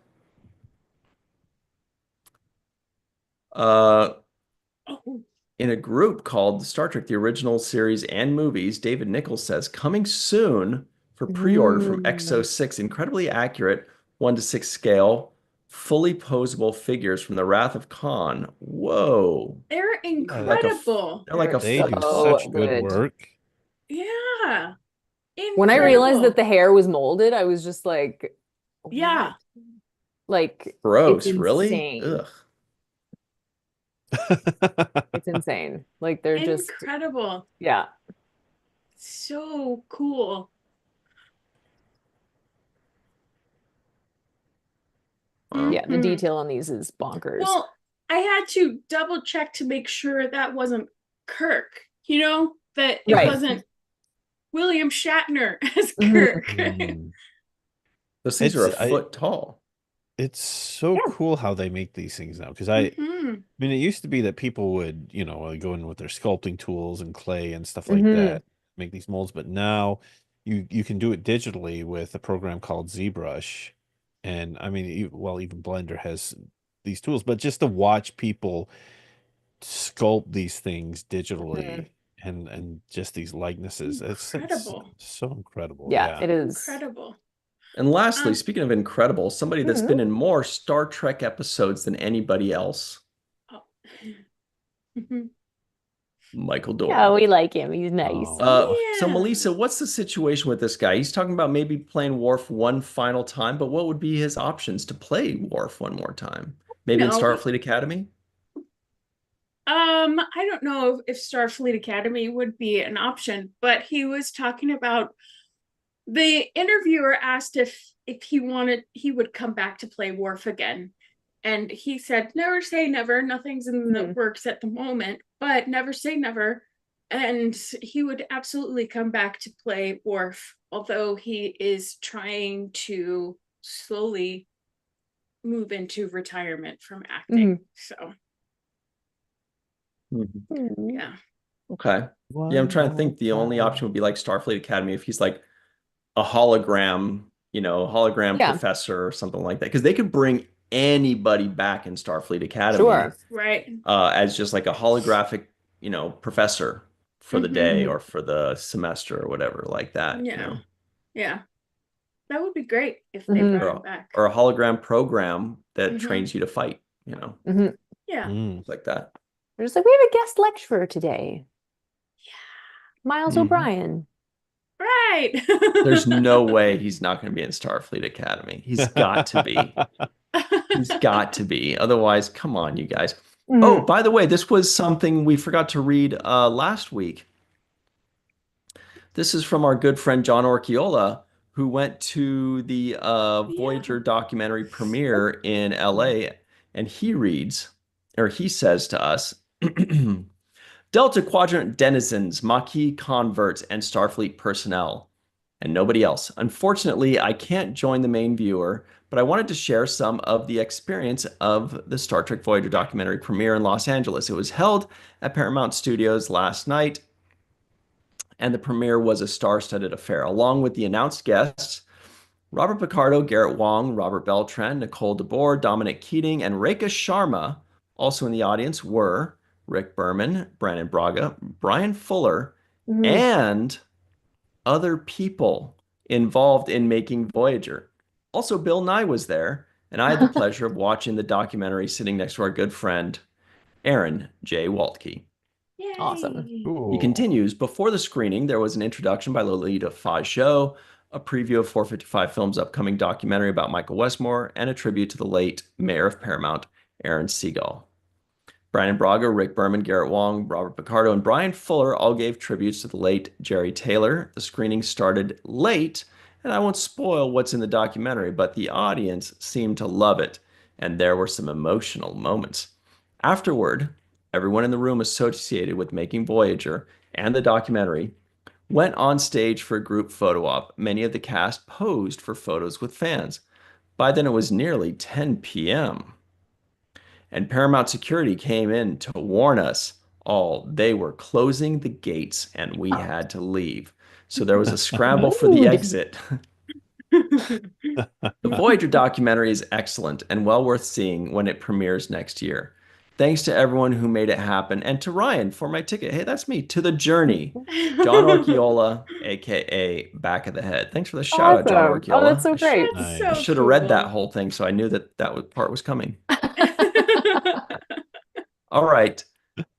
In a group called Star Trek, the original series and movies, David Nichols says, coming soon for pre-order from XO6, incredibly accurate 1:6 scale, fully posable figures from the Wrath of Khan. Whoa. They're incredible. They're like a They do so such good good. work. Yeah. When I realized Incredible. that the hair was molded, I was just like, Yeah. what? Like, Gross, it's really? insane. Ugh. It's insane. Like, they're just, Incredible. yeah. So cool. Yeah, the Mhm. detail on these is bonkers. Well, I had to double check to make sure that wasn't Kirk, that it Right. wasn't William Shatner as Mhm. Kirk. Mm. Those things are a It's- I- foot tall. It's so Yeah. cool how they make these things now. Because I Mhm. mean, it used to be that people would, go in with their sculpting tools and clay and stuff like Mhm. that, make these molds. But now you can do it digitally with a program called ZBrush. And I mean, even Blender has these tools, but just to watch people sculpt these things digitally and just these likenesses, it's Incredible. so incredible. Yeah, it is. Incredible. And lastly, Um, speaking of incredible, somebody that's been in more Star Trek episodes than anybody else, Oh. Mhm. Michael Dorn. Yeah, we like him. He's nice. Oh. So Yeah. Melissa, what's the situation with this guy? He's talking about maybe playing Worf one final time, but what would be his options to play Worf one more time? Maybe in No. Starfleet Academy? I don't know if Starfleet Academy would be an option, but he was talking about the interviewer asked if he would come back to play Worf again. And he said, never say never. Nothing's in the works at the moment, but never say never. And he would absolutely come back to play Worf, although he is trying to slowly move into retirement from acting. So, yeah. Okay. Yeah, I'm trying to think. The only option would be like Starfleet Academy if he's like a hologram, Yeah. professor or something like that. Because they could bring anybody back in Starfleet Academy Sure. Right. as just like a holographic, professor for the day or for the semester or whatever like that. Yeah. Yeah. That would be great if they Mhm. brought him back. Or a hologram program that trains you to fight, Mhm. Yeah. things like that. They're just like, we have a guest lecturer today. Yeah. Miles Mhm. O'Brien. Right. There's no way he's not going to be in Starfleet Academy. He's got to be. He's got to be. Otherwise, come on, you guys. Oh, by the way, this was something we forgot to read last week. This is from our good friend John Orchiola, who went to the Voyager documentary premiere in LA, and he says to us, Delta Quadrant denizens, Maquis converts, and Starfleet personnel, and nobody else. Unfortunately, I can't join the main viewer, but I wanted to share some of the experience of the Star Trek Voyager documentary premiere in Los Angeles. It was held at Paramount Studios last night, and the premiere was a star-studded affair. Along with the announced guests, Robert Picardo, Garrett Wang, Robert Beltran, Nicole DeBoer, Dominic Keating, and Rekha Sharma. Also in the audience were Rick Berman, Brandon Braga, Brian Fuller, and other people involved in making Voyager. Also, Bill Nye was there, and I had the pleasure of watching the documentary sitting next to our good friend, Aaron J. Waltke. Yay. Awesome. He continues, before the screening, there was an introduction by Lolita Fajot, a preview of 455 Films' upcoming documentary about Michael Westmore, and a tribute to the late mayor of Paramount, Aaron Segal. Brandon Braga, Rick Berman, Garrett Wang, Robert Picardo, and Brian Fuller all gave tributes to the late Jerry Taylor. The screening started late, and I won't spoil what's in the documentary, but the audience seemed to love it, and there were some emotional moments. Afterward, everyone in the room associated with making Voyager and the documentary went on stage for a group photo op. Many of the cast posed for photos with fans. By then, it was nearly 10 p.m. And Paramount Security came in to warn us all they were closing the gates and we had to leave. So there was a scramble for the exit. The Voyager documentary is excellent and well worth seeing when it premieres next year. Thanks to everyone who made it happen, and to Ryan for my ticket. Hey, that's me. To the Journey. John Orchiola, aka Back of the Head. Thanks for the shout out, John Awesome. Orchiola. Oh, that's so great. That's I so should have read that cool. whole thing so I knew that part was coming. All right.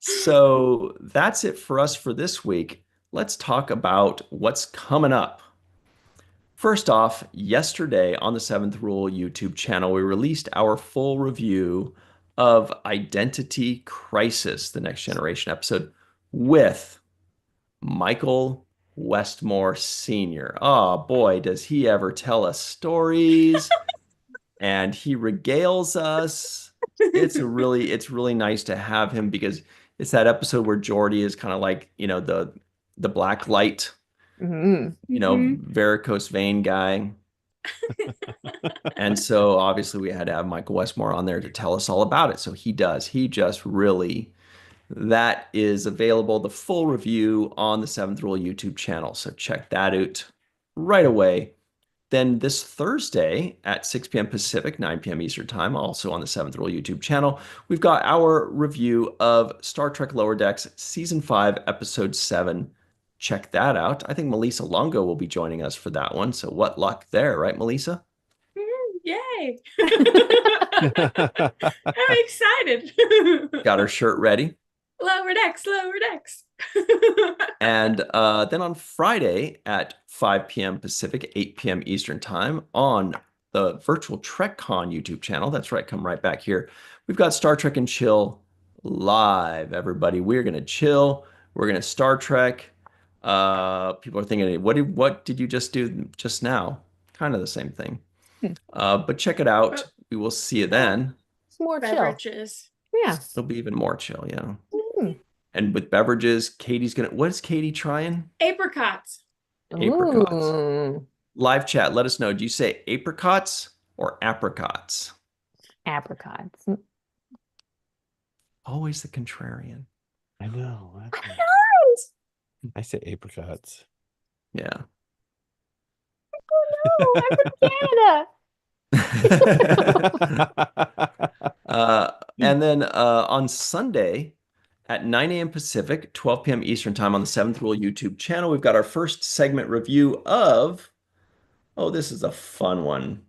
So that's it for us for this week. Let's talk about what's coming up. First off, yesterday on the Seventh Rule YouTube channel, we released our full review of Identity Crisis, the Next Generation episode, with Michael Westmore Sr. Oh boy, does he ever tell us stories and he regales us. It's really nice to have him because it's that episode where Geordi is kind of like, the black light, varicose vein guy. And so obviously we had to have Michael Westmore on there to tell us all about it. So he does. He just really, that is available, the full review on the Seventh Rule YouTube channel. So check that out right away. Then this Thursday at 6 p.m. Pacific, 9 p.m. Eastern Time, also on the Seventh Rule YouTube channel, we've got our review of Star Trek Lower Decks Season 5, Episode 7. Check that out. I think Melissa Longo will be joining us for that one. So what luck there, right, Melissa? Yay. I'm excited. Got her shirt ready. Lower decks, lower decks. And then on Friday at 5 p.m. Pacific, 8 p.m. Eastern Time on the virtual TrekCon YouTube channel. That's right, come right back here. We've got Star Trek and Chill live, everybody. We're going to chill. We're going to Star Trek. People are thinking, what did you just do just now? Kind of the same thing. But check it out. We will see you then. It's more chill. Beverages. Yeah. It'll be even more chill, yeah. Mm. And with beverages, Katie's gonna. What is Katie trying? Apricots. Apricots. Ooh. Live chat. Let us know. Do you say apricots or apricots? Apricots. Always the contrarian. I know. I say apricots. Yeah. Oh, I'm from Canada. And then on Sunday at 9 a.m. Pacific, 12 p.m. Eastern Time on the Seventh Rule YouTube channel, we've got our first segment review of, this is a fun one.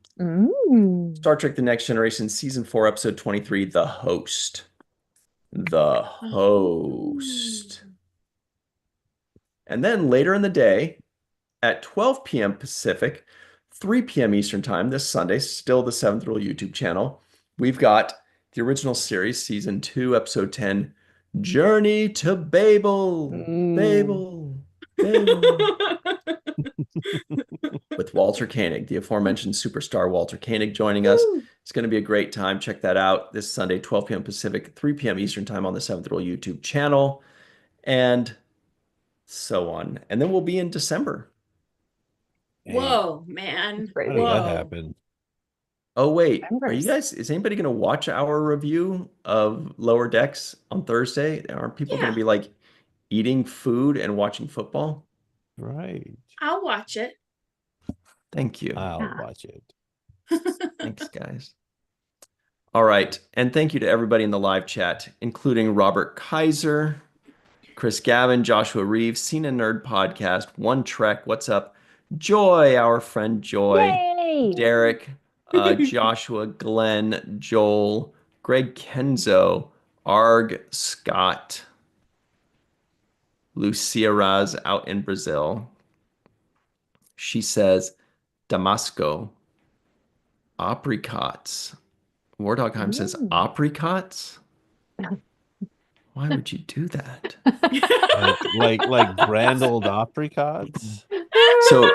Star Trek The Next Generation, Season 4, Episode 23, The Host. The Host. And then later in the day at 12 p.m. Pacific, 3 p.m. Eastern Time this Sunday, still the Seventh Rule YouTube channel, we've got the original series, Season 2, Episode 10, Journey to Babel. Babel. Babel. With Walter Koenig, the aforementioned superstar Walter Koenig joining us. It's going to be a great time. Check that out this Sunday, 12 p.m. Pacific, 3 p.m. Eastern Time on the Seventh Rule YouTube channel. And so on. And then we'll be in December. Whoa, man. How did that happen? Oh wait, Members. is anybody going to watch our review of Lower Decks on Thursday? Aren't people going to Yeah, be like eating food and watching football? Right. I'll watch it. Thank you. I'll Yeah. watch it. Thanks, guys. All right. And thank you to everybody in the live chat, including Robert Kaiser, Chris Gavin, Joshua Reeves, Cena Nerd Podcast, One Trek, What's Up? Joy, our friend Joy, Yay! Derek, Joshua, Glenn, Joel, Greg Kenzo, Arg, Scott, Lucia Raz out in Brazil. She says, Damasco, apricots. Wardogheim says, Ooh. apricots? Why would you do that? Like grand old apricots. So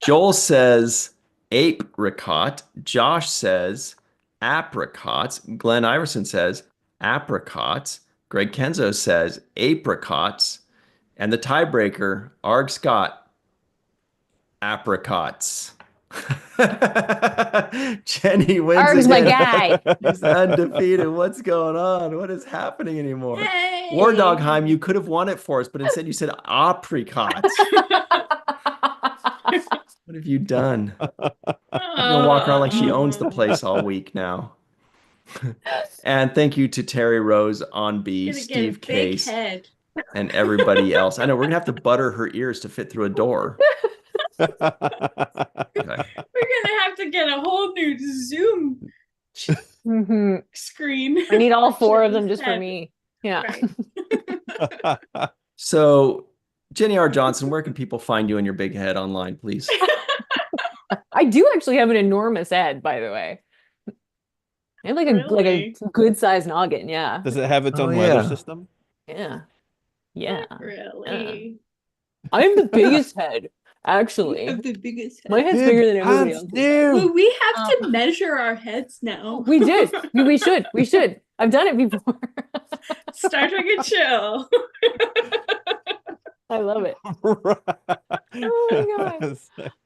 Joel says apricot. Josh says apricots. Glenn Iverson says apricots. Greg Kenzo says apricots. And the tiebreaker, Arg Scott, apricots. Jenny wins Arg's my again. guy. He's undefeated. What's going on? What is happening anymore? Hey. War Dogheim, you could have won it for us, but instead you said apricots. What have you done? You're gonna walk around like she owns the place all week now. And thank you to Terry Rose on B, Gonna get a Steve big Case, head. and everybody else. I know we're gonna have to butter her ears to fit through a door. Okay. We're gonna have to get a whole new Zoom Mhm. screen. I need all four of Show's them just for head. me. Yeah. Right. So, Jenny R. Johnson, where can people find you and your big head online, please? I do actually have an enormous head, by the way. I have like a Really? good sized noggin. Yeah. Does it have its Oh, own weather yeah. system? Yeah. Yeah. Really? I have the biggest head, You actually. have the biggest My head. head's Big bigger than everybody hands, else's. Well, dude. we have to Um, measure our heads now. We did. We should. We should. I've done it before. Star Trek and chill. I love it. Right. Oh my God.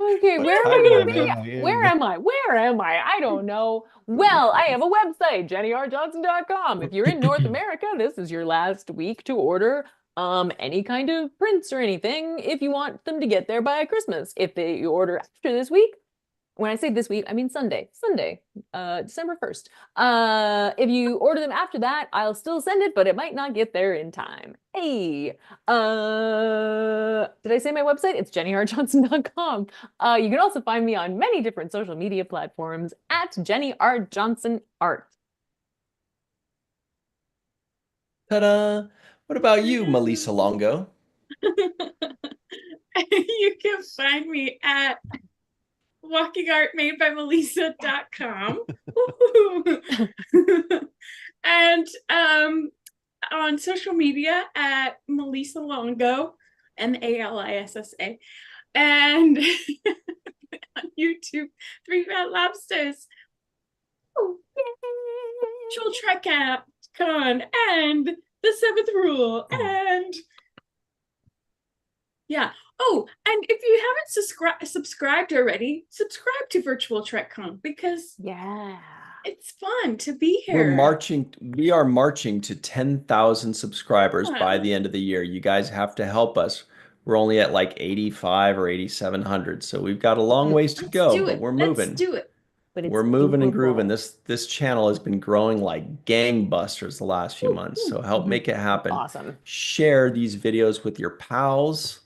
Okay, What where am I going to timeline be? am I Where in? am I? Where am I? I don't know. Well, I have a website, jennyrjohnson.com. If you're in North America, this is your last week to order any kind of prints or anything if you want them to get there by Christmas. If you order after this week, when I say this week, I mean Sunday, December 1st. If you order them after that, I'll still send it, but it might not get there in time. Hey, did I say my website? It's jennyrjohnson.com. You can also find me on many different social media platforms at Jenny R. Johnson Art. Ta-da! What about you, Melissa Longo? You can find me at walkingartmadebymelissa.com. And on social media at Melissa Longo, Malissa, and on YouTube, Three Fat Lobsters, Virtual Trek Con, and The Seventh Rule, and yeah. Oh, and if you haven't subscribed already, subscribe to Virtual Trek Con because Yeah. it's fun to be here. We are marching to 10,000 subscribers by Yeah. the end of the year. You guys have to help us. We're only at like 85 or 8,700, so we've got a long ways to Let's go, do but it. we're Let's moving. do it. But it's We're moving and doable. grooving. This channel has been growing like gangbusters the last few months, so help make it happen. Awesome. Share these videos with your pals.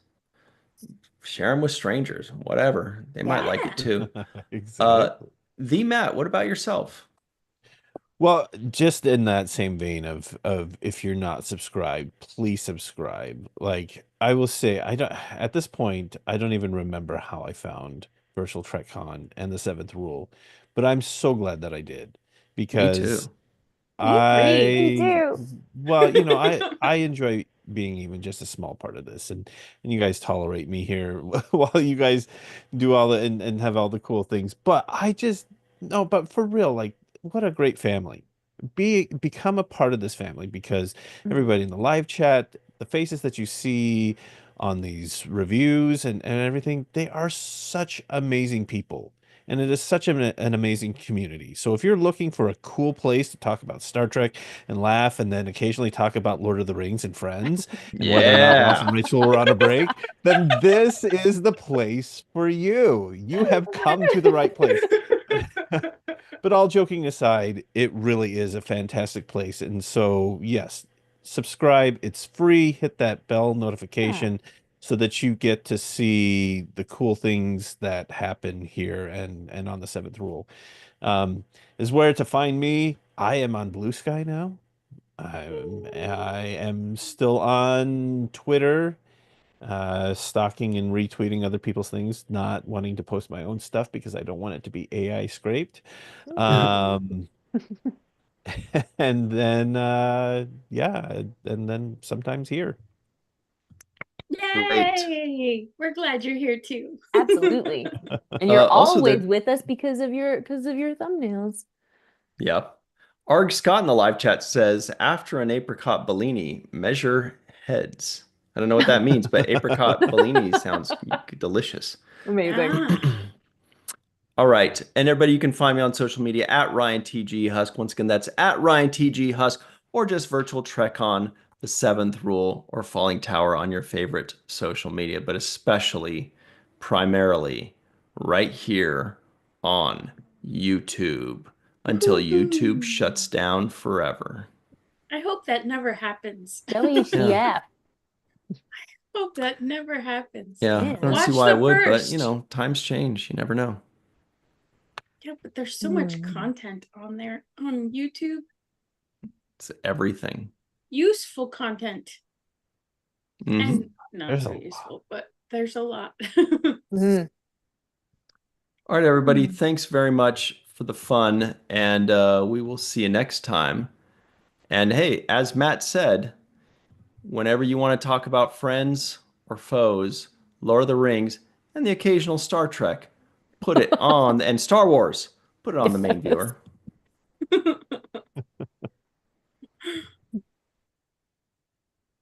Share them with strangers, whatever. They might like it too. Exactly. The Matt, what about yourself? Well, just in that same vein of if you're not subscribed, please subscribe. Like I will say, I don't at this point, I don't even remember how I found Virtual Trek Con and the Seventh Rule, but I'm so glad that I did Me because too. Me I too. well, I enjoy being even just a small part of this and you guys tolerate me here while you guys do all the and have all the cool things. But I just no, but for real, like what a great family. Become a part of this family because everybody in the live chat, the faces that you see on these reviews and everything, they are such amazing people. and it is such an amazing community. So if you're looking for a cool place to talk about Star Trek and laugh, and then occasionally talk about Lord of the Rings and Friends, and whether or not Ralph and Yeah. Rachel were on a break, then this is the place for you. You have come to the right place. But all joking aside, it really is a fantastic place. And so, yes, subscribe. It's free. Hit that bell notification so that you get to see the cool things that happen here and on the seventh rule. Is where to find me. I am on Blue Sky now. I am still on Twitter, stalking and retweeting other people's things, not wanting to post my own stuff because I don't want it to be AI scraped. Um, and then yeah, and then sometimes here. Great. Yay! We're glad you're here too. Absolutely. And you're Also always there, with us because of your thumbnails. yeah. Arg Scott in the live chat says, after an apricot Bellini, measure heads. I don't know what that means, but apricot Bellini sounds delicious. Amazing. Ah, All right. And everybody, you can find me on social media at RyanTGHusk. Once again, that's at RyanTGHusk, or just virtual trek on the seventh rule or falling tower on your favorite social media, but especially primarily right here on YouTube until YouTube woohoo. shuts down forever. I hope that never happens. WTF. Hope that never happens. Yeah, Yeah. I don't see Watch why I the would, but first. times change. You never know. Yeah, but there's so much Hmm. content on there on YouTube. It's everything. Useful content. Mhm. And not There's so a lot. useful, but there's a lot. Mhm. All right, everybody. Mhm. Thanks very much for the fun, and we will see you next time. And hey, as Matt said, whenever you want to talk about friends or foes, Lord of the Rings, and the occasional Star Trek, put it on, and Star Wars, put it on the main viewer.